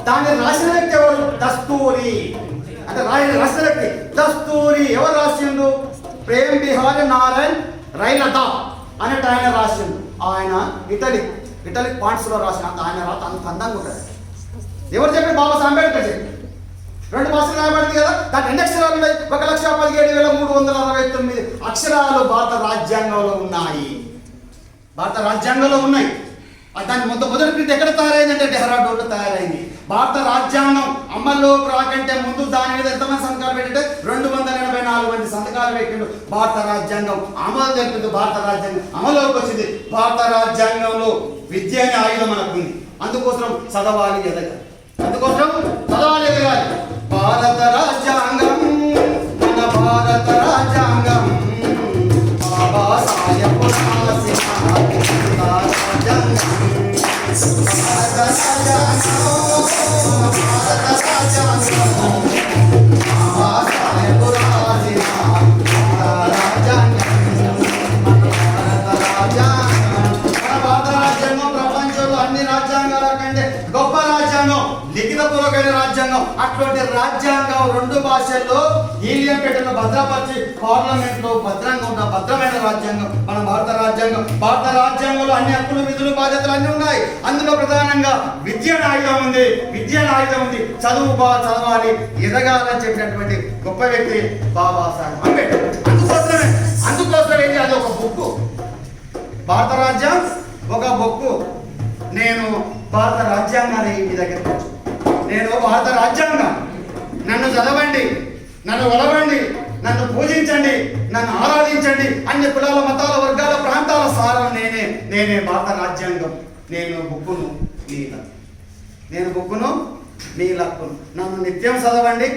దాన్ని రాసిన వ్యక్తి ఎవరు? దస్తూరి. అంటే రాసిన వ్యక్తి దస్తూరి. ఎవరు రాసిండు? ప్రేమ్ బిహారీ నారాయణ్ రైలదా అనేట ఆయన రాసిండు. ఆయన ఇటలీ పాయింట్స్ లో రాసిన ఆయన రాత అంత అందంగా ఉంటుంది. ఎవరు చెప్పి? బాబాసాహెబ్ అంబేద్కర్ చెప్పి. 2 భాషలు రాయబడింది కదా, దాని ఎన్ని అక్షరాలు ఉన్నాయి? 1,17,369 అక్షరాలు భారత రాజ్యాంగంలో ఉన్నాయి. దాని మొదటి ప్రింట్ ఎక్కడ తయారైందంటే డెహ్రాడూన్లో తయారైంది. భారత రాజ్యాంగం అమల్లోకి రాకంటే ముందు దాని మీద ఎంతమంది సంతకాలు పెట్టింటే 284 మంది సంతకాలు పెట్టిండు. భారత రాజ్యాంగం అమలు జరిపింది. భారత రాజ్యాంగం అమల్లోకి వచ్చింది. భారత రాజ్యాంగంలో విద్య అనే ఆయుధం మనకుంది. అందుకోసం చదవాలి, ఎదగాలి. భారత రాజ్యాంగం, మన భారత రాజ్యాంగం బాబాసాహెబ్ రాసిన రాజ్యాంగం. ప్రపంచంలో అన్ని రాజ్యాంగాల కంటే గొప్ప రాజ్యాంగం, లిఖితపూర్వకమైన రాజ్యాంగం. అటువంటి రాజ్యాంగం 2 భాషల్లో ఈలియంపేటలో భద్రపరిచి పార్లమెంట్ లో భద్రంగా ఉన్న భద్రమైన రాజ్యాంగం మన భారత రాజ్యాంగం. భారత రాజ్యాంగంలో అన్ని హక్కులు, విధులు, బాధ్యతలు అన్ని ఉన్నాయి. అందులో ప్రధానంగా విద్య ఆయుధం ఉంది. చదవాలి, ఎదగాలని చెప్పినటువంటి గొప్ప వ్యక్తి బాబాసాహెబ్ అంబేద్కర్. అందుకోసమే అది ఒక బుక్. భారత రాజ్యం ఒక బుక్. నేను భారత రాజ్యాంగాన్ని మీ దగ్గర నేను భారత రాజ్యాంగం, నన్ను చదవండి, నన్ను ఒలవండి, నన్ను పూజించండి, నన్ను ఆరాధించండి. అన్ని కులాల, మతాల, వర్గాల, ప్రాంతాల సారం నేనే భారత రాజ్యాంగం. నేను బుక్కును మీ లక్కును. నన్ను నిత్యం చదవండి,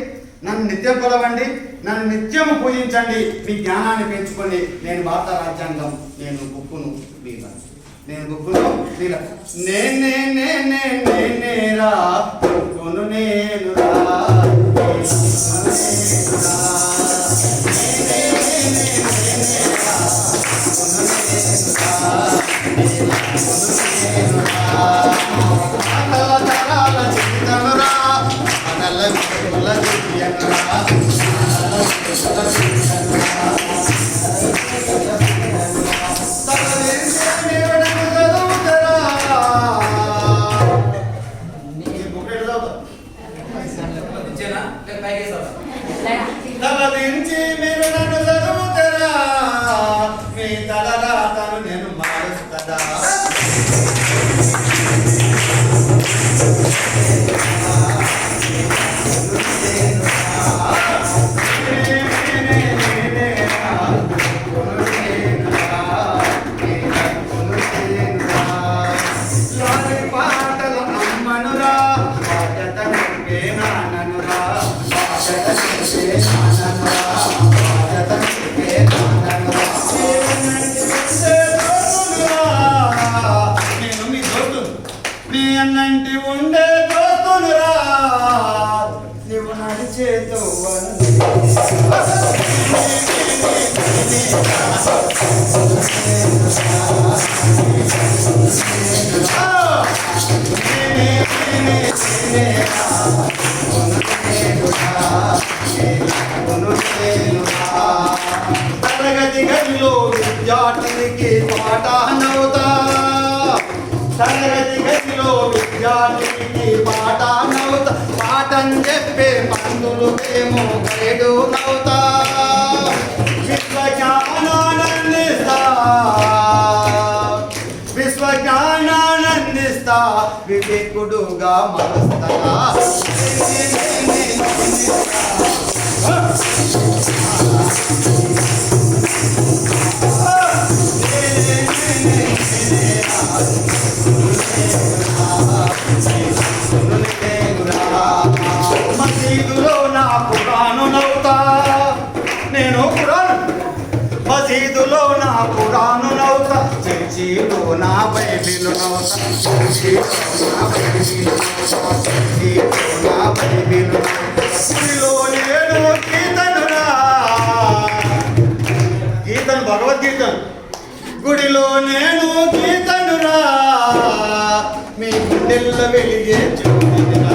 నన్ను నిత్యం కొలవండి, నన్ను నిత్యం పూజించండి. మీ జ్ఞానాన్ని పెంచుకొని నేను భారత రాజ్యాంగం, నేను బుక్కును మీలా. నేనేరా బుక్కును నేనురా. తలదించి మీరు నన్ను చదువుతారా, మీ తలరాతను నేను మారుస్తాడా. తరగతి గదిలో విద్యార్థినికి పాఠానవుతా, తరగతి గదిలో విద్యార్థినికి పాఠానవుతా, పాఠం చెప్పే పంతులు ఏమో గైడు నవుతా, విశ్వజ్ఞానానందిస్తా, విశ్వజ్ఞానానందిస్తా, వివేకుడుగా మరుస్తా. మసీదులో నా ఖురాను నవ్వుతా, నేను ఖురాను, మసీదులో నా ఖురాను నవ్వుతా, చర్చిలో నా బైబిల్ నవ్వుతా, చర్చిలో నా బైబిల్ నవ్వుతా, చర్చిలో నా బైబిల్ నవ్వుతా. గుడిలో నేను కీర్తనురా, కీర్తన భగవద్గీతను, గుడిలో నేను కీర్తనురా, మీ గుండెల్ల వెలిగే జ్యోతిరా.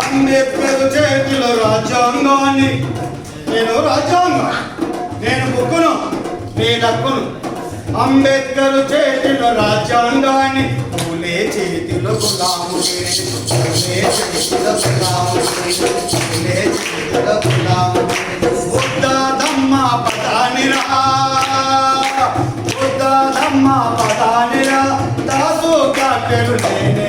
అంబేద్కర్ చేతిలో రాజ్యాంగాన్ని, నేను రాజ్యాంగం, నేను బుక్కును, నీ దక్కును. అంబేద్కర్ చేతిలో రాజ్యాంగాన్ని, పూలే చేతిలో గులాము, పూలే చేతిలో గులాము, పూలే చేతిలో గులాము. బుద్ధదమ్మ పదానిరా, బుద్ధదమ్మ పదానిరా, దాసు కాకెలు నేనే.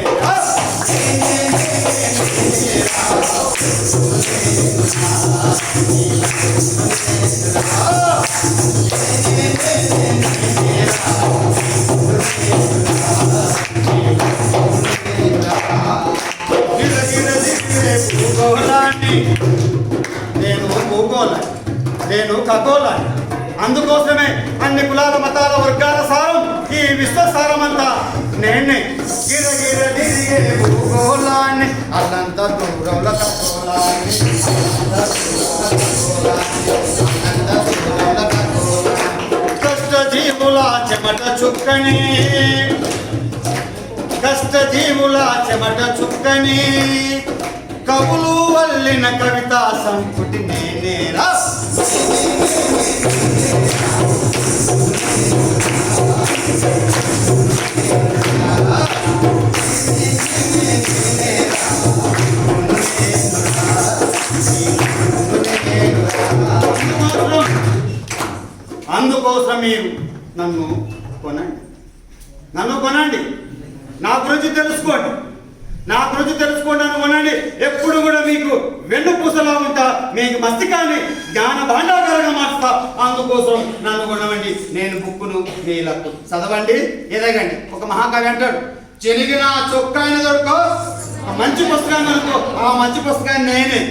భూగోళాన్ని, నేను భూగోళాన్ని, నేను ఖగోళాన్ని. అందుకోసమే అన్ని కులాల మతాల వర్గాల సారం, ఈ విశ్వసారం అంతా నేనే. గిరగిర తిరిగే భూగోళాన్ని, అల్లంత దూరంలో ఖగోళాన్ని, కష్టజీవుల చెమట చుక్కని, కష్టజీవుల చెమట చుక్కని, కవులు వల్లిన కవితా సంపుటి నేనేరా. అందుకోసం మీరు నన్ను కొనండి, నన్ను కొనండి, నా గురించి తెలుసుకోండి, నా గురించి తెలుసుకోండి, నన్ను కొనండి. ఎప్పుడు కూడా మీకు వెన్నుపూసలా ఉంటా, మీకు మస్తికాన్ని జ్ఞాన భాండాగారంగా మార్చుతా. అందుకోసం నన్ను కొనవండి, నేను బుక్కును, మీ లక్కు చదవండి, ఎదగండి. ఒక మహాకవి అంటాడు, చెలిగిన చొక్కాయన దొరకో, మంచి పుస్తకాన్ని దొరకో, ఆ మంచి పుస్తకాన్ని నేనే,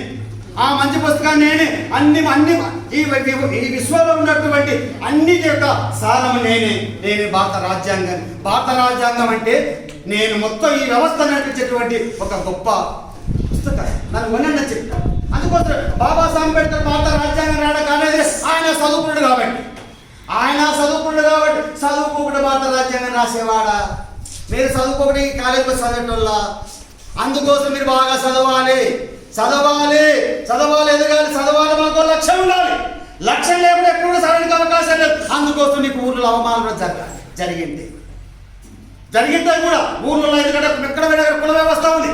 ఆ మంచి పుస్తకాన్ని నేనే. అన్ని అన్ని ఈ విశ్వంలో ఉన్నటువంటి అన్నిటి యొక్క సారము నేనే. నేను భారత రాజ్యాంగాన్ని, భారత రాజ్యాంగం అంటే నేను మొత్తం ఈ వ్యవస్థ నడిపించేటువంటి ఒక గొప్ప పుస్తకం. నన్ను కొనండి చెప్తా. అందుకోసం బాబాసాహెబ్ అంబేద్కర్ భారత రాజ్యాంగం రావడం అనేది ఆయన చదువుకున్నాడు కాబట్టి, ఆయన చదువుకున్నాడు కాబట్టి, చదువుకోకుండా భారత రాజ్యాంగం రాసేవాడా? మీరు చదువుకోకటి కాలేజీకి చదివేటోళ్ళ. అందుకోసం మీరు బాగా చదవాలి, చదవాలి, చదవాలి, ఎదగాలి, చదవాలి. మనకు లక్ష్యం ఉండాలి. లక్ష్యం లేకుండా ఎప్పుడు చదవడానికి అవకాశం లేదు. అందుకోసం నీకు ఊర్లో అవమానం జరిగింది కూడా. ఊర్లో ఎందుకంటే ఎక్కడ కుల వ్యవస్థ ఉంది.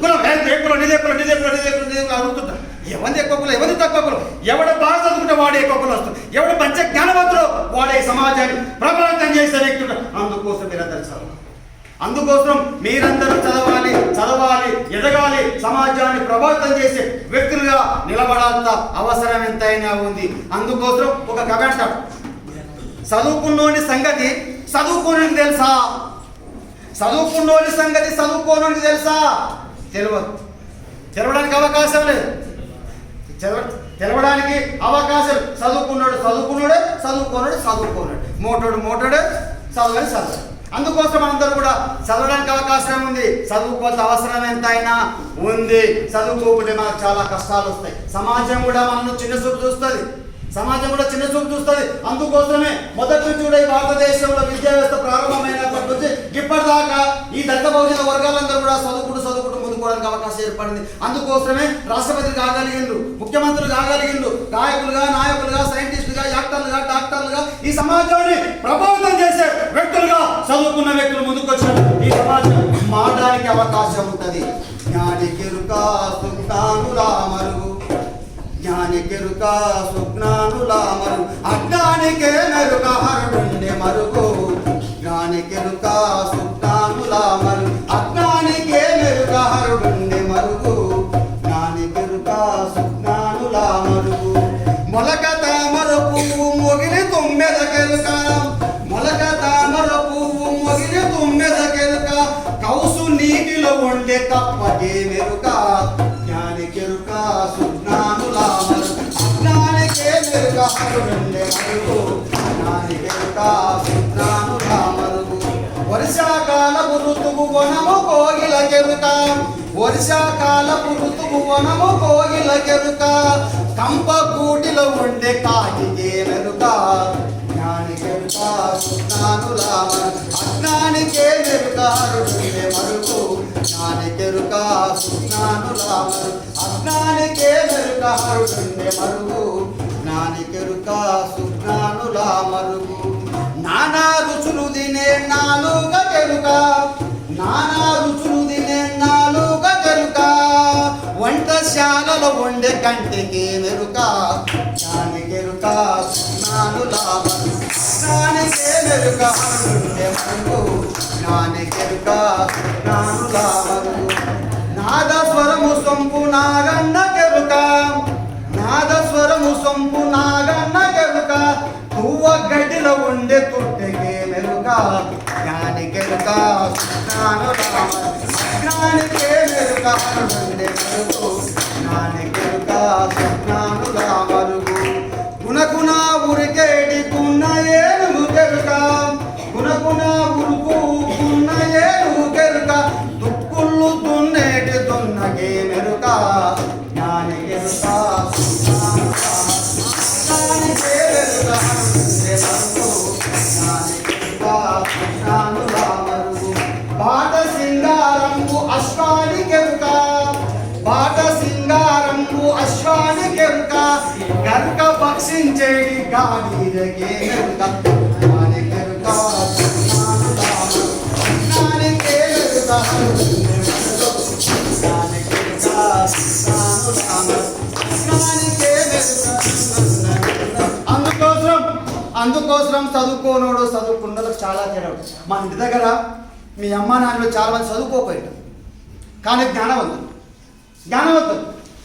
కులం ఏ కులం, నిదే కులం, నిదే కులం, నిదే కులం, నిదే కులం అడుగుతుంటారు. ఎవరిది ఎక్కువ కులం, ఎవరిది తక్కువ కులం, ఎవడ బాగా చదువుకుంటే వాడే ఎక్కువ కులం వస్తుంది, ఎవడు మంచి జ్ఞానవంతుడు వాడే సమాజాన్ని ప్రభావితం చేసే వ్యక్తుడు. అందుకోసం మీరందరూ చదవాలి, అందుకోసం మీరందరూ చదవాలి, చదవాలి, ఎదగాలి, సమాజాన్ని ప్రభావితం చేసే వ్యక్తులుగా నిలబడాల్సిన అవసరం ఎంతైనా ఉంది. అందుకోసం ఒక కవి అంటాడు, చదువుకున్నోని సంగతి చదువుకోనని తెలుసా, చదువుకున్నోని సంగతి చదువుకోనని తెలుసా? తెలియదు, తెలవడానికి అవకాశం లేదు. తెలవడానికి అవకాశాలు. చదువుకున్నాడు చదువుకున్నాడే, చదువుకోనాడు, మోటోడే చదువు. అందుకోసం అందరూ కూడా చదవడానికి అవకాశం ఉంది. చదువుకోవాల్సిన అవసరం ఎంతైనా ఉంది. చదువుకోకపోతే మనకు చాలా కష్టాలు వస్తాయి. సమాజం కూడా మనల్ని చిన్న చూపు చూస్తుంది. అందుకోసమే మొదటి నుంచి కూడా ఈ భారతదేశంలో విద్యా వ్యవస్థ ప్రారంభమైనప్పటి నుంచి ఇప్పటిదాకా ఈ దళిత బహుజన వర్గాలందరూ కూడా చదువుకుంటూ ముందుకోవడానికి అవకాశం ఏర్పడింది. అందుకోసమే రాష్ట్రపతులు కాగలిగిండ్రు, ముఖ్యమంత్రులు కాగలిగిండ్రు, గాయకులుగా, నాయకులుగా, సైంటిస్టులుగా, యాక్టర్లుగా, డాక్టర్లుగా ఈ సమాజాన్ని ప్రభావితం చేసే వ్యక్తులుగా చదువుకున్న వ్యక్తులు ముందుకొచ్చారు. ఈ సమాజం మారడానికి అవకాశం ఉంటుంది. జ్ఞానికెరుక సుజ్ఞానులా మరుగు, జ్ఞానికెరుక సుజ్ఞానులా మరుగు, అజ్ఞానికే మెరుక హరుడుండే మరుగు. జ్ఞానికెరుక సుజ్ఞానులా మరుగు, అజ్ఞానికే మెరుక హరుడుండే మరుగు. జ్ఞానికెరుక సుజ్ఞానులా మరుగు. మొలక తామర పువ్వు మొగిలి తుమ్మెదకెరుక, మొలక తామర పువ్వు మొగిలి తుమ్మెదకెరుక, కౌసు నీటిలో ఉండే కప్పకే మెరుక. జ్ఞానికెరుక సుజ్ఞానులా మరుగు, అజ్ఞానికే మెరుక హరుడుండే మరుగు. జ్ఞానికెరుక సుజ్ఞానులా మరుగు. వర్షాకాలపు ఋతువు వనము కోగిలకెరుక, వర్షాకాలపు ఋతువు వనము కోగిలకెరుక, కంప కూటిలో ఉండే కాకికే మెరుక. జ్ఞానికెరుక సుజ్ఞానులా మరుగు, అజ్ఞానికే మెరుక హరుడుండే మరుగు. జ్ఞానికెరుక సుజ్ఞానులా మరుగు, అజ్ఞానికే మెరుక హరుడుండే మరుగు. జ్ఞానికెరుక సుజ్ఞానులా మరుగు. నానా రుచులు తినే నాలుక కెరుక, నానా రుచులు తినే నాలుక కెరుక, వంటశాలలో వండే కంటికి మెరుక. జ్ఞానికెరుక సుజ్ఞానులా మరుగు, అజ్ఞానికే మెరుక హరుడుండే మరుగు. జ్ఞానికెరుక సుజ్ఞానులా మరుగు. నాదస్వరము సొంపు నాగన్న కెరుక, నాదస్వరము సొంపు నాగన్న కెరుక, పువ్వ గడ్డిలో ఉండే తొట్టెకే మెరుక. జ్ఞానికెరుక సుజ్ఞానులా మరుగు, అజ్ఞానికే మెరుక హరుడుండే మరుగు. జ్ఞానికెరుక సుజ్ఞానులా మరుగు. గుణగుణ ఉరికేటి కున్న ఏనుగు కెరుక, గుణగుణ ఉరుకున్న ఏనుగు కెరుక, దుక్కుళ్ళు దున్నేటి దున్నగే మెరుక. జ్ఞానికెరుక సుజ్ఞానులా మరుగు, అజ్ఞానికే మెరుక హరుడుండే మరుగు. జ్ఞానికెరుక సుజ్ఞానులా మరుగు. బాట సింగారంబు అశ్వానికెరుక, బాట సింగారంబు అశ్వానికెరుక, గరుక భక్షించేటి గాడిదకే మెరుక. జ్ఞానికెరుక సుజ్ఞానులా మరుగు, అజ్ఞానికే మెరుక హరుడుండే మరుగు. జ్ఞానికెరుక సుజ్ఞానులా మరుగు, అజ్ఞానికే మెరుక. అందుకోసం చదువుకోనోడు చదువుకున్నోళ్ళకి చాలా తేడా. మా ఇంటి దగ్గర మీ అమ్మ నాన్నలు చాలా మంది చదువుకోపోయారు, కానీ జ్ఞానవంతులు.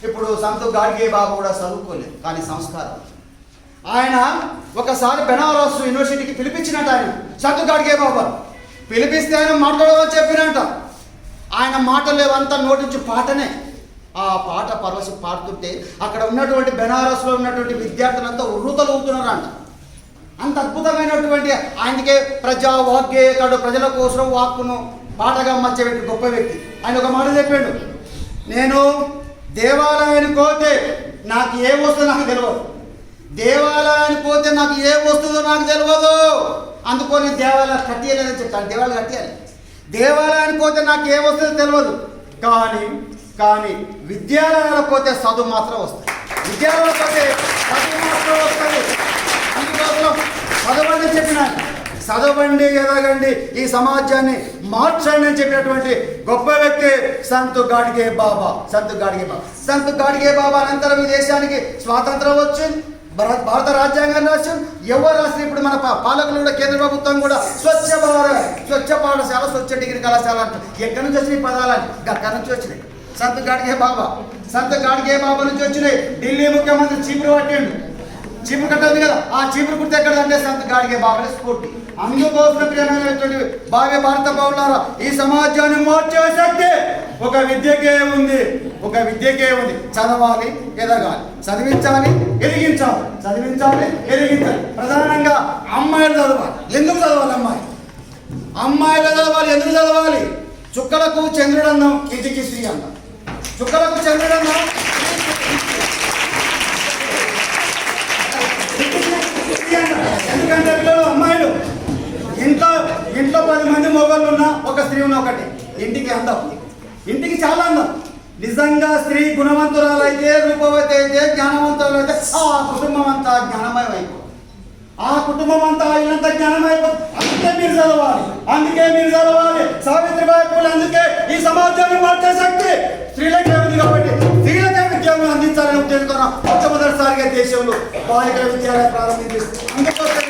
ఇప్పుడు సంత్ గాడ్గే బాబు కూడా చదువుకోలేదు, కానీ సంస్కారం. ఆయన ఒకసారి బెనారస్ యూనివర్సిటీకి పిలిపించినట్టు ఆయన సంత్ గాడ్గే బాబా పిలిపిస్తే ఆయన మాట్లాడమని చెప్పినట్ట. ఆయన మాటలేవంతా నోటి నుంచి పాటనే. ఆ పాట పరవశి పాడుతుంటే అక్కడ ఉన్నటువంటి బెనారస్లో ఉన్నటువంటి విద్యార్థులంతా ఉర్రూతలు ఊగుతున్నారంట. అంత అద్భుతమైనటువంటి ఆయనకే ప్రజా వాగ్గేయకుడు, ప్రజల కోసం వాక్కును పాటగా మర్చేటువంటి గొప్ప వ్యక్తి. ఆయన ఒక మాట చెప్పాడు, నేను దేవాలయానికి పోతే నాకు ఏ వస్తుందో నాకు తెలియదు, దేవాలయానికి పోతే నాకు ఏ వస్తుందో నాకు తెలియదు, అందుకొని దేవాలయం కట్టియలేదని చెప్తాను. దేవాలయం కట్టియాలి, దేవాలయానికి పోతే నాకు ఏ వస్తుందో తెలియదు, కానీ విద్యాలయాలకు పోతే చదువు మాత్రం వస్తుంది, విద్యాలయాలకు పోతే చదువు మాత్రం వస్తుంది. అందుకోసం చదవండి చెప్పినాను, చదవండి, ఎదగండి, ఈ సమాజాన్ని మార్చండి అని చెప్పినటువంటి గొప్ప వ్యక్తి సంత్ గాడ్గే బాబా. సంత్ గాడ్గే బాబా అనంతరం ఈ దేశానికి స్వాతంత్రం వచ్చింది, భారత రాజ్యాంగాన్ని రాసింది. ఎవరు రాసిన ఇప్పుడు మన పాలకులు కూడా, కేంద్ర ప్రభుత్వం కూడా స్వచ్ఛ భారత్, స్వచ్ఛ పాఠశాల, స్వచ్ఛ డిగ్రీ కళాశాల అంటారు. ఎక్కడి నుంచి వచ్చినాయి పదాలని? అక్కడి నుంచి వచ్చినాయి. సంత్ గాడ్గే బాబా నుంచి వచ్చినాయి. ఢిల్లీ ముఖ్యమంత్రి చీపురు పట్టిండు, చీపురు కట్టింది కదా, ఆ చీపురు గుర్తు ఎక్కడంటే సంత్ గాడ్గే బాబానే స్ఫూర్తి. అందుకోసం ప్రియమైనటువంటి భావి భారత పౌరులారా, ఈ సమాజాన్ని మార్చే శక్తి ఒక విద్యకే ఉంది, ఒక విద్యకే ఉంది. చదవాలి, ఎదగాలి, చదివించాలి, ఎదిగించాలి, చదివించాలి, ఎదిగించాలి. ప్రధానంగా అమ్మాయిలు చదవాలి. ఎందుకు చదవాలి? అమ్మాయిలు చదవాలి. ఎందుకు చదవాలి? చుక్కలకు చంద్రుడు అన్నాం, ఇంటికి శ్రీ అన్నాం. చుక్కలకు చంద్రుడు అన్నాం, ఎందుకంటే పిల్లలు అమ్మాయిలు ఇంట్లో 10 మంది మొగళ్ళు ఉన్నా ఒక స్త్రీ ఉన్న ఒకటి ఇంటికి అందం, ఇంటికి చాలా అందం. నిజంగా స్త్రీ గుణవంతురాలైతే, రూపవతి అయితే, జ్ఞానవంతురాలైతే ఆ కుటుంబం అంతా జ్ఞానమయం అయిపోతుంది. ఆ కుటుంబం అంతా ఇల్లంతా జ్ఞానమైపోతుంది. అందుకే మీరు చదవాలి. సావిత్రిబాయి పూలే అందుకే ఈ సమాజాన్ని మార్చే శక్తి స్త్రీలకే ఉంది కాబట్టి స్త్రీలకే విద్యను అందించాలని ఉద్దేశంతో మొట్టమొదటిసారిగా దేశంలో బాలికల విద్యాలయం ప్రారంభించేస్తుంది. అందుకోసం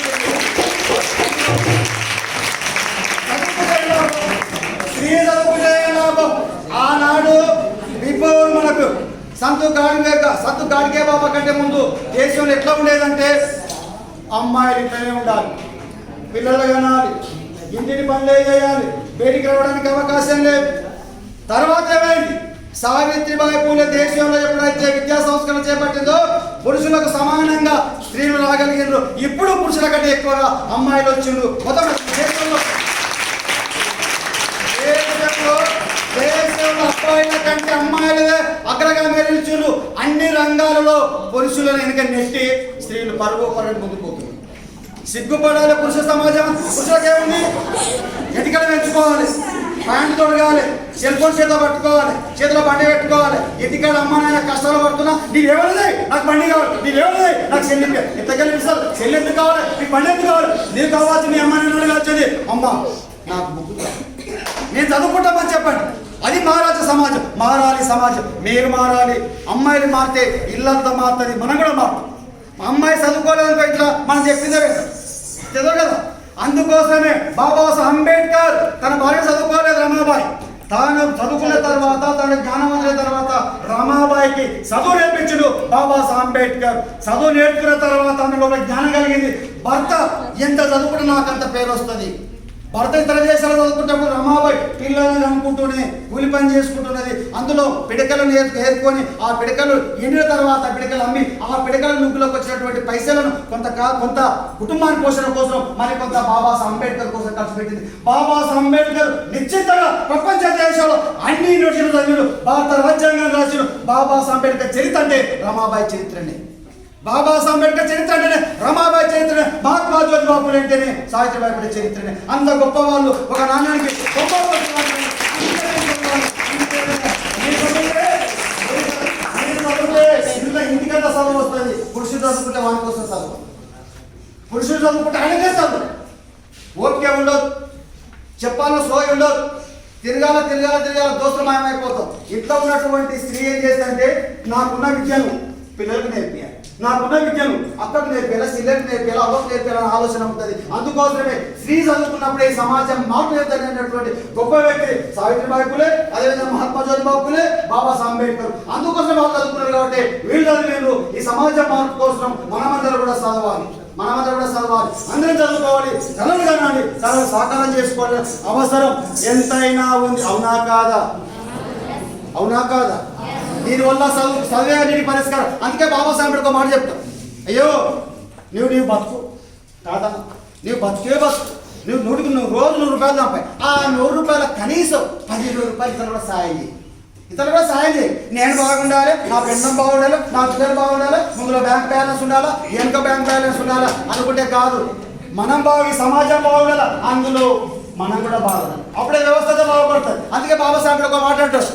స్త్రీ చదువుకునే లాభం. ఆనాడు బిఫోర్ మనకు సంతు గాడ్గే బాబా కంటే ముందు దేశంలో ఎట్లా ఉండేదంటే అమ్మాయిలు ఇట్లనే ఉండాలి, పిల్లలు కనాలి, ఇంటిని పనులే చేయాలి, బయటికి రావడానికి అవకాశం లేదు. తర్వాత ఏమైంది? సావిత్రిబాయి పూలే దేశంలో ఎప్పుడైతే విద్యా సంస్కరణ చేపట్టిందో పురుషులకు సమానంగా స్త్రీలు రాగలిగినారు. ఇప్పుడు పురుషుల కంటే ఎక్కువగా అమ్మాయిలు వచ్చిండ్రు. మొదటి దేశంలో అబ్బాయిల కంటే అమ్మాయిలే అగ్రగామి నిలిచిండ్రు. అన్ని రంగాలలో పురుషులను వెనుక నెట్టి స్త్రీలు పరుగు ముందుకు పోతున్నారు. సిగ్గుపడాలి పురుష సమాజం. పురుషులకేముంది? ఎటికలు పెంచుకోవాలి, ప్యాంటు తొడగాలి, సెల్ ఫోన్ చేతిలో పట్టుకోవాలి, చేతిలో బండి పెట్టుకోవాలి. ఎటికలు అమ్మ నాయన కష్టాలు పడుతున్నా నీవేమన్నది నాకు బండి కావాలి, నీవేమన్నది నాకు చెల్లి ఎంతకెళ్ళి ఇస్తారు, చెల్లి ఎందుకు కావాలి, నీకు బండి ఎందుకు కావాలి, నీకు కావచ్చు మీ అమ్మ నాన్న వచ్చేది అమ్మ నాకు బుక్కు నేను చదువుకుంటామని చెప్పండి. అది మారాలి సమాజం. మీరు మారాలి. అమ్మాయిలు మారితే ఇల్లంతా మారుతుంది, మనం కూడా మారుతాం. అమ్మాయి చదువుకోలేదు ఇట్లా మనం చెప్పిందే చదువు కదా. అందుకోసమే బాబాసాహెబ్ అంబేద్కర్ తన భార్య చదువుకోలేదు రమాబాయి. తాను చదువుకున్న తర్వాత, తన జ్ఞానవంతుల తర్వాత రమాబాయికి చదువు నేర్పించుడు బాబాసాహెబ్ అంబేద్కర్. చదువు నేర్చుకున్న తర్వాత అందులో జ్ఞానం కలిగింది. భర్త ఎంత చదువుకుంటే నాకు అంత పేరు వస్తుంది. భర్త ఇతర దేశాలు చదువుకుంటప్పుడు రమాబాయి పిల్లలను నమ్ముకుంటూనే కూలి పని చేసుకుంటున్నది. అందులో పిడకలను ఏర్కొని ఆ పిడకలు ఎండిన తర్వాత పిడకలు అమ్మి ఆ పిడకల నుగ్గులోకి వచ్చినటువంటి పైసలను కొంత కుటుంబాన్ని పోషణ కోసం మరి కొంత బాబాసాహెబ్ అంబేద్కర్ కోసం ఖర్చు పెట్టింది. బాబాసాహెబ్ అంబేద్కర్ నిశ్చితంగా ప్రపంచ దేశాల్లో అన్ని యూనివర్సిటీలు చదివాడు. భారత రాజ్యాంగం రాసిన బాబాసాహెబ్ అంబేద్కర్ చరిత్ర అంటే రమాబాయి చరిత్రనే. బాబాసాహెబ్ అంబేద్కర్ చరిత్ర అంటేనే రమాబాయి చరిత్రనే. మహాత్మా జ్యోతిబా పూలే అంటేనే సావిత్రిబాయి పూలే చరిత్రనే. అంత గొప్ప వాళ్ళు ఒక నాణ్యానికి గొప్ప ఇంటికంతా చదువు వస్తుంది. పురుషుడు చదువుకుంటే వాని కోసం చదువు, పురుషుడు చదువుకుంటే ఆయనకే చదువు. ఓపిక ఉండదు, చెప్పాలో సోయి ఉండదు. తిరగాల దోస్తులు మాయమైపోతాం. ఇంట్లో ఉన్నటువంటి స్త్రీ ఏం చేస్తుందంటే నాకున్న విద్యను పిల్లలకు నేర్పియాలి, నాకున్న విద్యను అక్కడికి నేర్పేలా, చెల్లెలకు నేర్పేలా, అవ్వకు నేర్పేయాలని ఆలోచన ఉంటుంది. అందుకోసమే స్త్రీ చదువుకున్నప్పుడు ఈ సమాజం మార్పు చెందనేటువంటి గొప్ప వ్యక్తి సావిత్రిబాయి పూలే, అదేవిధంగా మహాత్మా జ్యోతిబా పూలే, బాబాసాహెబ్ అంబేద్కర్. అందుకోసం వాళ్ళు చదువుకున్నారు కాబట్టి వీళ్ళు చదివేరు. ఈ సమాజం మార్పు కోసం మనమందరూ కూడా చదవాలి. అందరం చదువుకోవాలి, కళలు కనాలి, కళలు సాకారం చేసుకోవాలి అవసరం ఎంతైనా ఉంది. అవునా కాదా? దీనివల్ల చదివే నీటి పరిష్కారం. అందుకే బాబాసాహెబ్ అంబేద్కర్ మాట చెప్తాం, అయ్యో నీవు బతుకు కాదన్న, నీవు బతుకు. నువ్వు రోజు 100 రూపాయలు సంపాయి. ఆ 100 రూపాయల కనీసం 15 రూపాయలు ఇతరులు కూడా సాయం చేయి. నేను బాగుండాలి, నా పెండం బాగుండాలి, నా పిల్లలు బాగుండాలి, ముందులో బ్యాంక్ బ్యాలెన్స్ ఉండాలా, వెనుక బ్యాంక్ బ్యాలెన్స్ ఉండాలా అనుకుంటే కాదు. మనం ఈ సమాజం బాగుండాలి, అందులో మనం కూడా బాగుండాలి. అప్పుడే వ్యవస్థతో బాగుపడుతుంది. అందుకే బాబాసాహెబ్ ఒక మాట అంటారు,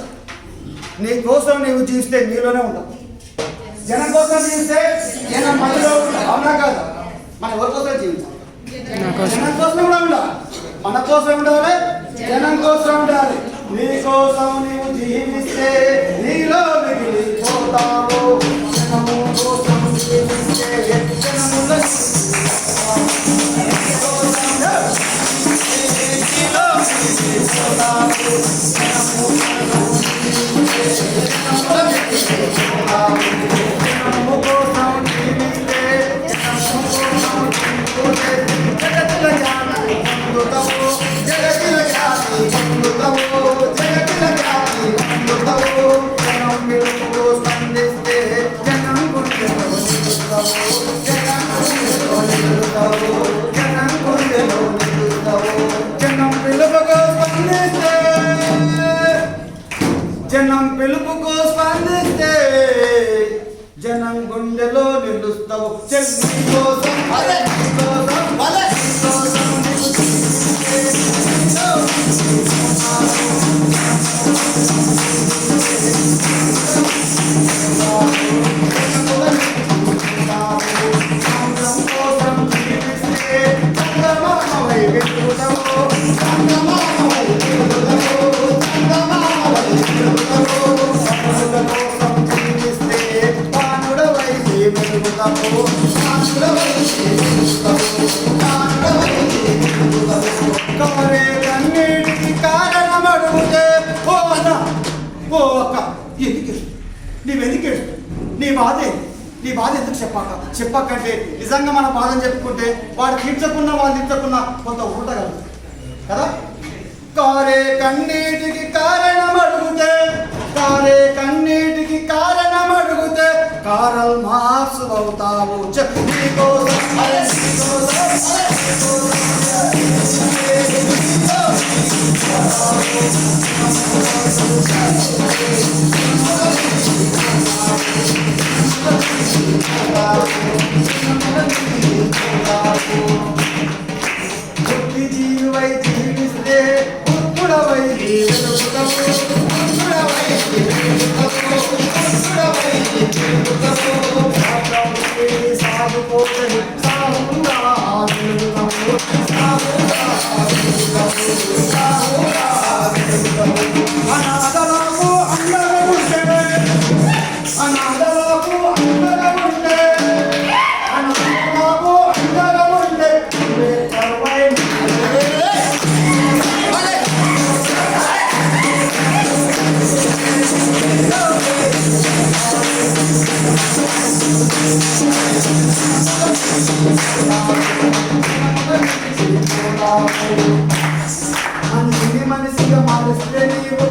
నీ కోసం నీవు జీవిస్తే నీలోనే ఉంటావు, జనం కోసం జీవిస్తే జనం మధ్యలో ఉంటావు. అవునా కాదు? మనం ఎవరి కోసం జీవించాలి? జనం కోసం కూడా ఉండాలి, మన కోసం ఉండాలి, జనం కోసం ఉండాలి. నీ కోసం నీవు జీవిస్తే నీలో మిగిలిపోతావు. జనము కోసం జీవిస్తే జనముల జగతిల జాతి నిలుస్తావు జనం గుండెలో నిలుస్తావు జనం పిలుపుకు స్పందిస్తే జనం పిలుపుకు స్పందిస్తే జనం గుండెలో నిలుస్తావు చెల్లి కోసం కన్నీటికి కారణం అడుగుతే ఓ అన్న ఓ అక్క ఎందుకు నీవెందుకు నీ బాధే నీ బాధ ఎందుకు చెప్పకంటే నిజంగా మన బాధను చెప్పుకుంటే వాడు తీర్చకున్నా వాళ్ళు తీర్చకున్నా కొంత ఉండగలరు కదా. కారే కన్నీటికి కారణం అడిగితే కారల్ మార్క్స్ అవుతావు జీవై జీవిస్తే ఉప్పుడవై మనిషిగా మారిస్తే నీవు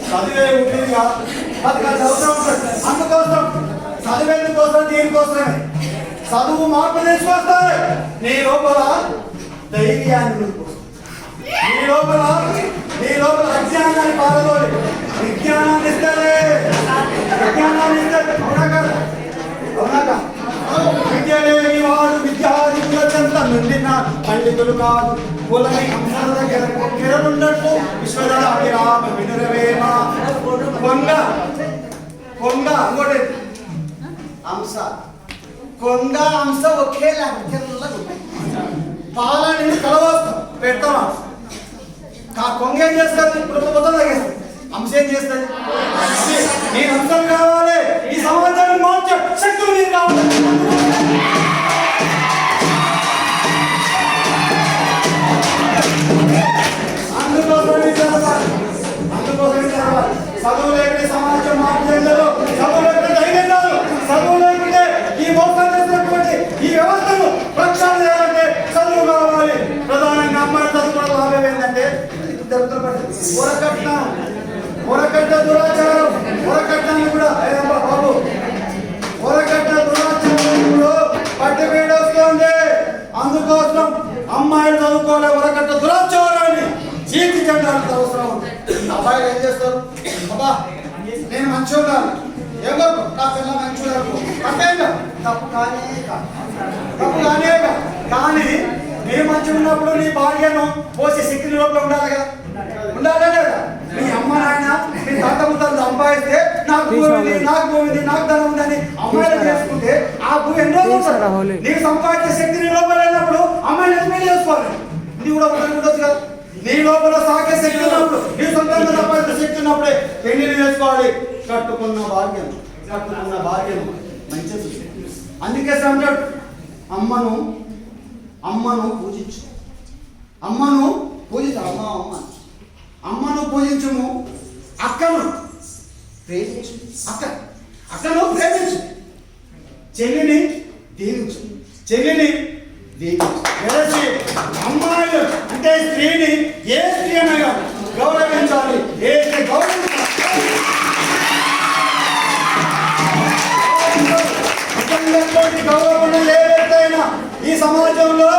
చదివే ఉంటుంది అందుకోసం చదివేందుకోసం దీనికోసమే చదువు మార్పు తీసుకొస్తాయి నీ లోపల ధైర్యాన్ని నీ లోపల అజ్ఞానాన్ని పాల్గొని విజ్ఞానాన్ని ఇస్తారు అవునాక విద్య లేని వాడు విద్యాధికులంతా నిండిన పండితులు కాదు కులని అంశాల దగ్గర కిరణున్నట్టు విశ్వరామ వినురవేమ కొంగ ఇంకోటి కొంగ అంశ ఒకేలా పాలని కలవస్తాం పెడతాం కొంగ ఏం చేస్తుంది ఇప్పుడు మొత్తం తగ్గేస్తుంది అంశ ఏం చేస్తుంది నేను అంశం కావాలి ఈ సమాజాన్ని మార్చే శక్తులు మీరు కావాలి అందుకోసమే చదవాలి చదువు లేకపోతే సమాజం మార్చేందుకు చదువు లేకపోతే ధైర్యం కాదు చదువు లేకపోతే ఈ మోసం చేసినటువంటి ఈ వ్యవస్థను ప్రక్షాళన చేయాలంటే చదువు కావాలి ప్రధానంగా అమ్మాయి చదువుకోవడం లాభం ఏంటంటే పొరకట్ట దురాచారం, పొరకట్టాన్ని కూడా బాబు పొరకట్ట దురాచారం పట్టి వేడొస్తుంది. అందుకోసం అమ్మాయిలు చదువుకోలే పొరకట్ట దురాచారాన్ని జీవించడానికి అవసరం ఉంది. అబ్బాయిలు ఏం చేస్తారు? అబ్బా నేను మంచిగా ఉండాలి, ఏమో నా పిల్ల మంచిగా అంతేగా తప్పు కానే కానీ నీ మంచిగా ఉన్నప్పుడు నీ భార్యను పోసి శక్తి లోపల ఉండాలి కదా, ఉండాలి కదా. నీ అమ్మ నాయన నీ తాత ముద్దలు సంపాదిస్తే నాకు భూమిది నాకు ధనం ఉందని అమ్మాయిలు చేసుకుంటే ఆ భూమి ఎన్నో ఉంటుంది. నీకు సంపాదించే శక్తి నీ లోపల లేనప్పుడు అమ్మాయిని ఎస్పెక్ట్ చేసుకోవాలి. నీ కూడా ఉండొచ్చు కదా. నీ లోపల సాగే శక్తి ఉన్నప్పుడు, నీ సొంతంగా సంపాదించే శక్తి ఉన్నప్పుడే పెళ్లి చేసుకోవాలి. కట్టుకున్న భాగ్యం మంచిది. అందుకే అంటాడు అమ్మను పూజించు, అమ్మను పూజించుము, అక్కను ప్రేమించు, అక్కను ప్రేమించు, చెల్లిని దీవించు. వెరసి అమ్మాయిలు అంటే స్త్రీని ఏ స్త్రీ అనగా గౌరవించాలి, ఏ స్త్రీ గౌరవించాలి. గౌరవం ఏ వ్యక్తైనా ఈ సమాజంలో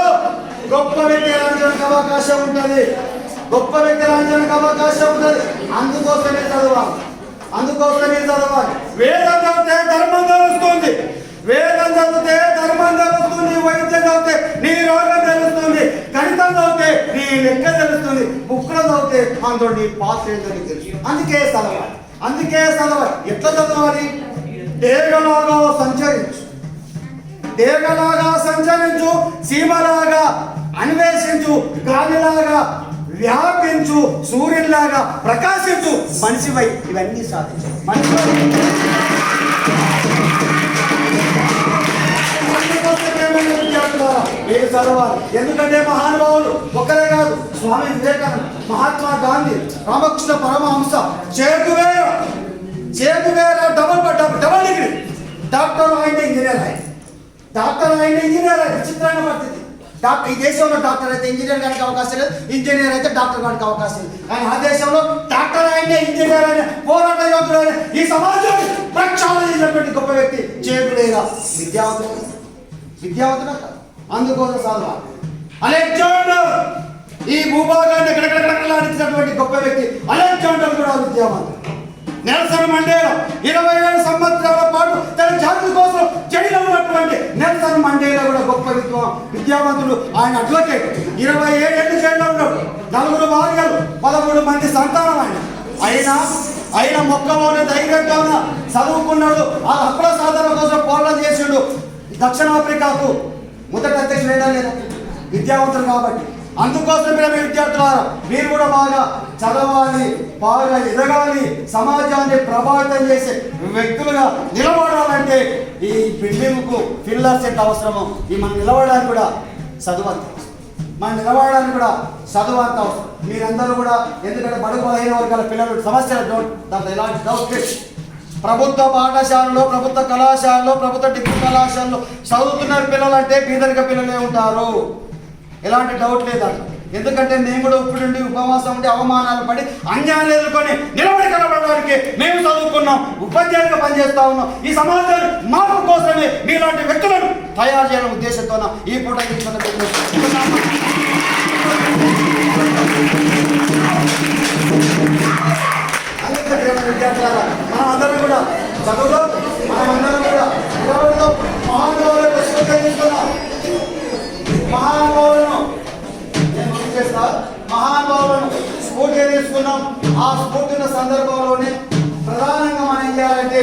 గొప్ప వ్యక్తి రాజడానికి అవకాశం ఉంటుంది. అందుకోసమే చదవాలి. వేదం చదివితే ధర్మం తెలుస్తుంది, వైద్యం చదివితే నీ రోగం తెలుస్తుంది, గణితం చదివితే నీ లెక్క తెలుస్తుంది, బుక్కులు చదివితే అందులో నీ పాత్ర ఏంటో తెలుస్తుంది. అందుకే చదవాలి. ఎట్లా చదవాలి? డేగలాగా సంచరించు, సీమలాగా అన్వేషించు, గాలిలాగా వ్యాపించు, సూర్యులాగా ప్రకాశించు, మనిషివై ఇవన్నీ సాధించు. మీరు చదవాలి. ఎందుకంటే మహానుభావులు ఒక్కరే కాదు, Swami Vivekananda, Mahatma Gandhi, Ramakrishna Paramahamsa, Che Guevara double degree, doctor ఆయన ఇంజనీర్ ఆయన విచిత్రమైన పరిస్థితి. ఈ దేశంలో డాక్టర్ అయితే ఇంజనీర్ గారికి అవకాశం లేదు, ఇంజనీర్ అయితే డాక్టర్ గారికి అవకాశం లేదు. కానీ ఆ దేశంలో డాక్టర్ అయినే, ఇంజనీర్ అయినా, పోరాట యోధుడు అయినా, ఈ సమాజాన్ని ప్రక్షాళన చేసినటువంటి గొప్ప వ్యక్తి చేగువేరా. విద్యావంతుడు అందుకోసం చదవాలి. అలెగ్జాండర్ ఈ భూభాగాన్ని ఎక్కడెక్కడెక్కడలాడించినటువంటి గొప్ప వ్యక్తి అలెగ్జాండర్ కూడా విద్యావంతుడు. నెల్సన్ మండేలా 27 సంవత్సరాల పాటు తన జాతి కోసం జైల్లో ఉన్నటువంటి నెల్సన్ మండేలా కూడా గొప్ప విద్యావంతుడు. ఆయన అడ్వకేట్. 27 ఏళ్ళు జైల్లో ఉన్నాడు. 4 భార్యలు, 13 మంది సంతానం. ఆయన మొక్కలోనే ధైర్యంగా చదువుకున్నాడు. ఆ హక్కుల సాధన కోసం పోరాటం చేసిండు. దక్షిణాఫ్రికాకు మొదటి అధ్యక్షుడు వేయడం లేదా? విద్యావంతులు కాబట్టి. అందుకోసం విద్యార్థులారా మీరు కూడా బాగా చదవాలి, బాగా ఎదగాలి, సమాజాన్ని ప్రభావితం చేసే వ్యక్తులుగా నిలబడాలంటే ఈ బిల్డింగ్కు పిల్లర్స్ ఎంత అవసరమో మనం నిలబడడానికి కూడా చదువు అంత అవసరం. మీరందరూ కూడా, ఎందుకంటే బడుగు బలహీన వర్గాల పిల్లలు సమస్యలు దాంట్లో ఎలాంటి డౌట్ లేదు. ప్రభుత్వ పాఠశాలలో, ప్రభుత్వ కళాశాలలో, ప్రభుత్వ డిగ్రీ కళాశాలలో చదువుతున్న పిల్లలు అంటే పేదరిక పిల్లలే ఉంటారు, ఎలాంటి డౌట్ లేదంట. ఎందుకంటే మేము కూడా ఇప్పుడు ఉపవాసం ఉండి అవమానాలు పడి అన్యాయాలు ఎదుర్కొని నిలబడి కనబడడానికి మేము చదువుకున్నాం, ఉపాధ్యాయులుగా పనిచేస్తా ఉన్నాం. ఈ సమాజాన్ని మార్పు కోసమే మీలాంటి వ్యక్తులను తయారు చేయాలనే ఉద్దేశంతో ఈ పూట విద్యార్థులారా మనం అందరం కూడా చదువులో మనమందరం కూడా మహానుభావులను స్ఫూర్తి తీసుకున్నాం. ఆ స్ఫూర్తి ఉన్న సందర్భంలోనే ప్రధానంగా మనం ఏం చేయాలంటే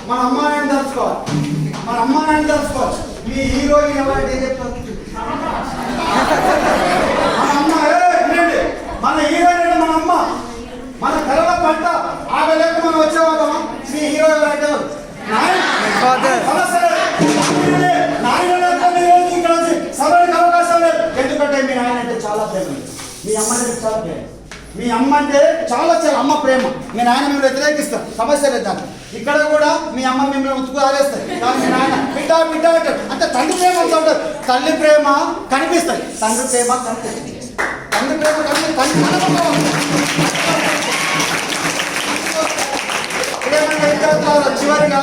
మన అమ్మాయిని తలుచుకోవాలి. మీ హీరోయిన్ ఎవరంటే ఏం చెప్తారు? మన హీరోయిన్ అంటే మన అమ్మ, మన కళల పంట. ఆ వేళకు మనం వచ్చేవాళ్ళమా? మీ హీరో ఎవరంటే సభలకు అవకాశం లేదు. ఎందుకంటే మీ నాయన అంటే చాలా ప్రేమ, మీ అమ్మ అంటే చాలా ప్రేమ, మీ అమ్మ అంటే చాలా అమ్మ ప్రేమ. మీ నాయన మిమ్మల్ని వ్యతిరేకిస్తారు, సమస్య లేదు. ఇక్కడ కూడా మీ అమ్మ మిమ్మల్ని ఉతుకు ఆరేస్తారు, కానీ మీ నాయన బిడ్డ అంటారు. అంటే తండ్రి ప్రేమ అంతా ఉంటుంది. తల్లి ప్రేమ కనిపిస్తుంది, తండ్రి ప్రేమ కనిపిస్తుంది. తండ్రి ప్రేమ తండ్రి మనకు చివరిగా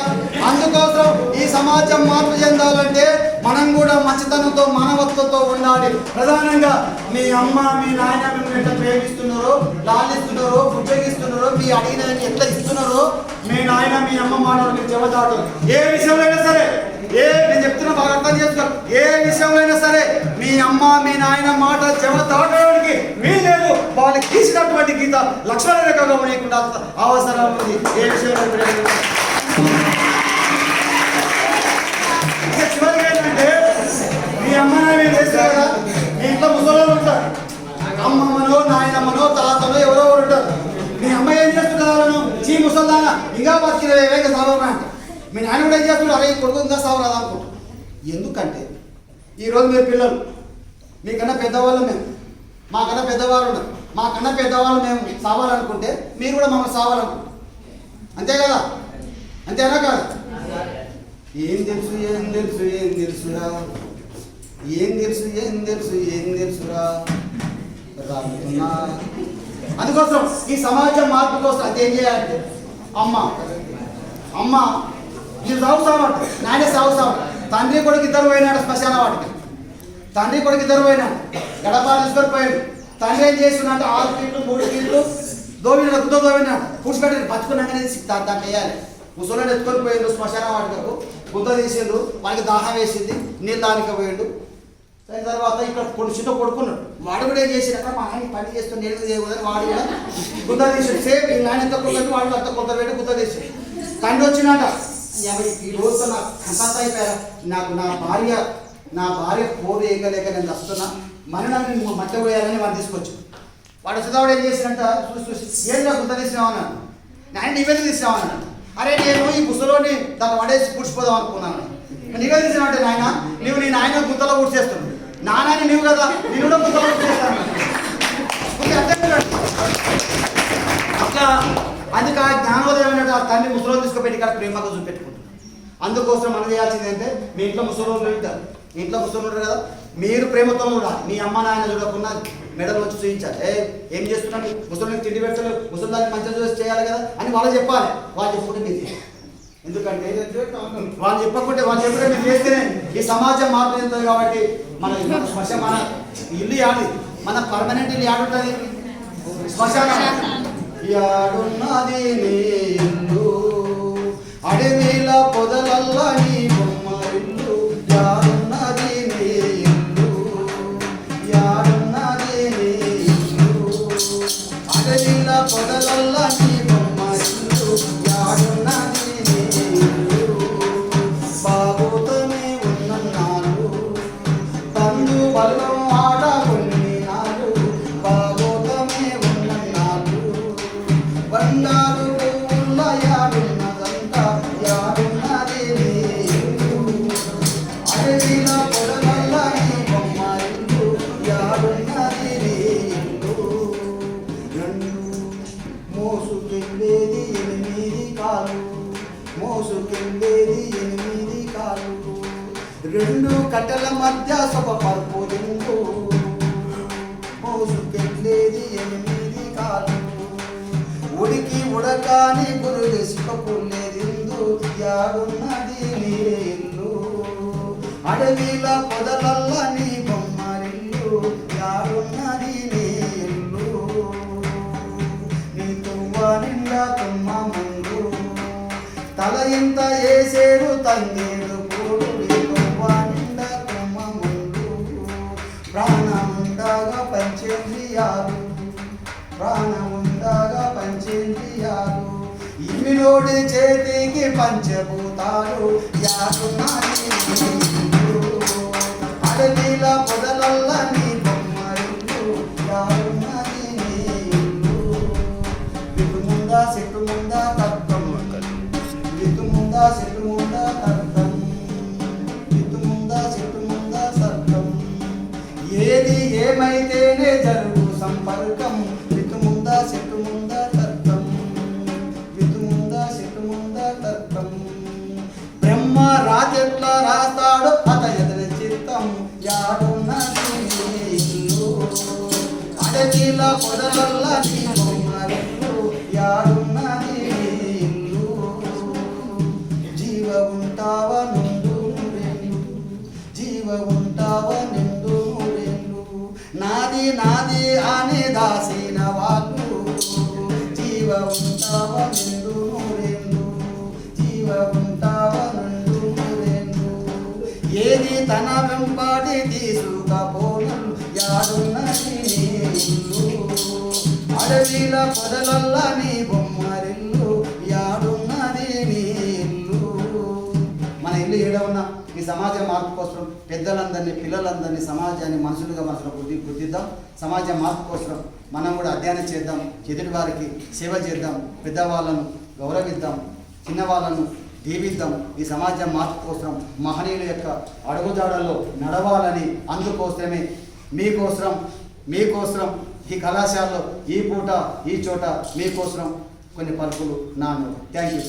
అందుకోసం ఈ సమాజం మార్పు చెందాలంటే మనం కూడా మంచితనంతో మానవత్వంతో ఉండాలి. ప్రధానంగా మీ అమ్మ మీ నాయన మిమ్మల్ని ఎట్లా ప్రేమిస్తున్నారో లాలిస్తున్నారో ఉపయోగిస్తున్నారో మీ అడిగిన ఎట్లా ఇస్తున్నారో మీ నాయన మీ అమ్మ మాటలు మీరు చెబుతాడు. ఏ విషయంలో అయినా సరే నేను చెప్తున్నా బాగా అర్థం చేసుకోవాలి. ఏ విషయంలో అయినా సరే మీ అమ్మ మీ నాయన మాట చెబుతాడడానికి వీలేదు. వాళ్ళకి తీసినటువంటి గీత లక్ష్మణ రేఖగా ఉండకుండా అవసరం ఉంది. ఏ విషయంలో చివరిగా ఏంటంటే మీ అమ్మ నాయన ఏం చేస్తారు కదా, మీ ఇంట్లో ముసలోళ్ళు ఉంటారు. అమ్మమ్మనో నాయనమ్మనో తాతనో ఎవరో ఉంటారు. మీ అమ్మ ఏం చేస్తుంటారు, చీ ముసల్దానా ఇంకా బతికినవేగా సావరా అంటే మీ నాయన కూడా ఏం చేస్తున్నారు, అరే కొడుకు ఇంకా సావరాదా అనుకుంటారు. ఎందుకంటే ఈరోజు మీరు పిల్లలు మీకన్నా పెద్దవాళ్ళు మేము, మాకన్నా పెద్దవాళ్ళు ఉన్నారు, మాకన్నా పెద్దవాళ్ళు మేము సావాలనుకుంటే మీరు కూడా మమ్మల్ని సావాలనుకుంటారు. అంతే కదా, అంతేనా కాదు? ఏం తెలుసు ఏం తెలుసు ఏం తెలుసురా, ఏం తెలుసు ఏం తెలుసు ఏం తెలుసురా రాబోతున్నా. అందుకోసం ఈ సమాజం మార్పు కోసం అది ఏం చేయాలంటే అమ్మ మీరు సాగు సావంట, నాయన సాగు సావంట. తండ్రి కొడుకు ఇద్దరు పోయినాడు శ్మశాన వాటికి. తండ్రి కొడుకు ఇద్దరు పోయినాడు, గడప తీసుకొని పోయాడు. తండ్రి ఏం చేస్తున్నాడు, 6 ఫీట్లు 3 ఫీట్లు దోవినాడు, గుద్ద దోవినాడు, పూడ్చిపెట్టాడు. బతుకున్నాకనే దాన్ని వేయాలి. ముసలోని ఎత్తుకొని పోయిండు శ్మశాన వాటికకు, గుద్ద తీసిండు, వాడికి దాహం వేసింది, నీళ్ళు దానికి పోయిండు. దాని తర్వాత ఇక్కడ చిన్న కొడుకున్నాడు, వాడు కూడా ఏం చేసినాక మా ఆయన పని చేస్తూ నీళ్ళు చేయకూడదని వాడు కూడా గుద్ద తీసాడు. సేమ్ ఈ నాయన ఎంత కొడుకు వాడు అంత కొత్త పెట్టి గుద్ద తీసాడు. తండ్రి వచ్చినాక ఈ రోజుతో నాకు అంత అయిపోయారా, నాకు నా భార్య పోరు వేయలేక నేను వస్తున్నా, మరి నన్ను మధ్య పోయాలని వాడు తీసుకొచ్చు. వాడు వచ్చేవాడు ఏం చేసినంట చూసి ఏం నాకు గుర్త తీసినామన్నాడు, నాయన నీవేది తీసినామన్నాడు. అరే నేను ఈ గుసలోని దాన్ని పడేసి పుడిచిపోదాం అనుకున్నాను. నీవే తీసినావంటే నాయన నువ్వు నీ నాయన గుంతలో పుడిచేస్తున్నావు, నాయన నువ్వు కదా నేను కూడా గుంతలో పుడిచేస్తాను. అట్లా అందుకే ఆ జ్ఞానోదయం అనేది ఆ తల్లి ముసలోని తీసుకుపెట్టి ఇక్కడ ప్రేమగా చూపెట్టుకుంటారు. అందుకోసం మనం చేయాల్సింది ఏంటంటే మీ ఇంట్లో ముసలోళ్ళు ఉంటారు, మీ ఇంట్లో ముసలోళ్ళు ఉంటారు కదా, మీరు ప్రేమతో ఉండాలి. మీ అమ్మ నాయన చూడకుండా మెడలు వచ్చి చూపించాలి. ఏం చేస్తున్నాడు, ముసలిని తిండి పెట్టలేదు, ముసలిదాన్ని మంచిగా చూసి చేయాలి కదా అని వాళ్ళు చెప్పాలి. వాళ్ళు చెప్పుకుంటే మీరు, ఎందుకంటే వాళ్ళు చెప్పకుంటే వాళ్ళు చెప్పితే మీరు చేస్తేనే ఈ సమాజం మార్పు చెందుతుంది. కాబట్టి మన శ్మశానం, మన ఇల్లు యాడి, మన పర్మనెంట్ ఇల్లు యాడుంటుంది, శ్మశానం. యాడున్నది నీ ఇల్లు, అడవిల పొదలల్ల నీ బొమ్మ ఇల్లు, యాడున్నది నీ ఇల్లు, యాడున్నది నీ ఇల్లు, అడవిల పొదలల్ల నీ బొమ్మ ఇల్లు, యాడున్నది నీ ఇల్లు. బాబోతోనే ఉన్నన్నాను బంధు బలం ఆట కొన్ని నాడు, బాబోతోనే ఉన్నన్నాడు బండారు పువ్వుల యాడున్నదంతా, యాడున్నది నీ ఇల్లు, అడవిల పొదలల్ల నీ బొమ్మ ఇల్లు, యాడున్నది నీ ఇల్లు. మోసుకెళ్ళేది 8 కాలు, మోసుకెళ్ళేది 8 కాలు, 2 కట్టెల మధ్య సొప పరుపు దిండు, మోసుకెళ్ళేది 8 కాలు, ఉడికి ఉడకాని గురులేసుక పుల్లేదిందు, యాడున్నది నీ ఇల్లు, అడవిల పొదలల్ల నీ బొమ్మరిల్లు, యాడున్నది నీ ఇల్లు. నీ తువ్వ నిండా తుమ్మ ముందు తల ఇంత వేసేరు తంగేరు పూడు, నీ తువ్వ నిండా తుమ్మ ముందు ప్రాణముండగా పంచేంద్రియాలు, ప్రాణముండగా పంచేంద్రియాలు, ఇమిలోడి చేతికి పంచభూతాలు, యాడున్నది నీ ఇల్లు, అడవిల పొదలల్ల నీ బొమ్మరిల్లు, యాడున్నది నీ ఇల్లు. విటు ముందా చెట్టు ముందా తత్వం, విటు ముందా చెట్టు ముందా తత్వం, విటు ముందా చెట్టు ముందా తత్వం, ఏది ఏమైతేనే జరుగు సంపర్కం, విటు ముందా చెట్టు ముందా తత్వం, విటు ముందా చెట్టు ముందా తత్వం. బ్రహ్మ రాజెట్ల రాస్తాడు అత ఎదురు చిత్తం, యాడున్నది నీ ఇల్లు, పొదలల్ల నీ బొమ్మరిల్లు యాడున్నది నీ ఇల్లు జీవ ఉంటావ నిండు నూరేళ్ళు జీవ ఉంటావ నిండు నూరేళ్ళు నాది నాది అని దాసిన వాళ్ళు జీవ ఉంటావ నిండు నూరేళ్ళు జీవ ఉంటావ నిండు నూరేళ్ళు ఏది తన వెంబడి తీసుకపోను యాడున్నది నీ ఇల్లు అడవిల పొదలల్ల నీ బొమ్మరిల్లు యాడున్నది నీ ఇల్లు. మన ఇల్లు ఏడ ఉన్నా ఈ సమాజ మార్పు కోసం పెద్దలందరినీ పిల్లలందరినీ సమాజాన్ని మనుషులుగా మనసులో గుర్తిద్దాం. సమాజ మార్పు కోసం మనం కూడా అధ్యయనం చేద్దాం, ఎదుటి వారికి సేవ చేద్దాం, పెద్దవాళ్ళను గౌరవిద్దాం, చిన్నవాళ్ళను దీవిద్దాం. ఈ సమాజ మార్పు కోసం మహనీయుల యొక్క అడుగుజాడల్లో నడవాలని, అందుకోసమే మీకోసం ఈ కళాశాలలో ఈ పూట ఈ చోట మీకోసం కొన్ని పలుకులు నాను. Thank you.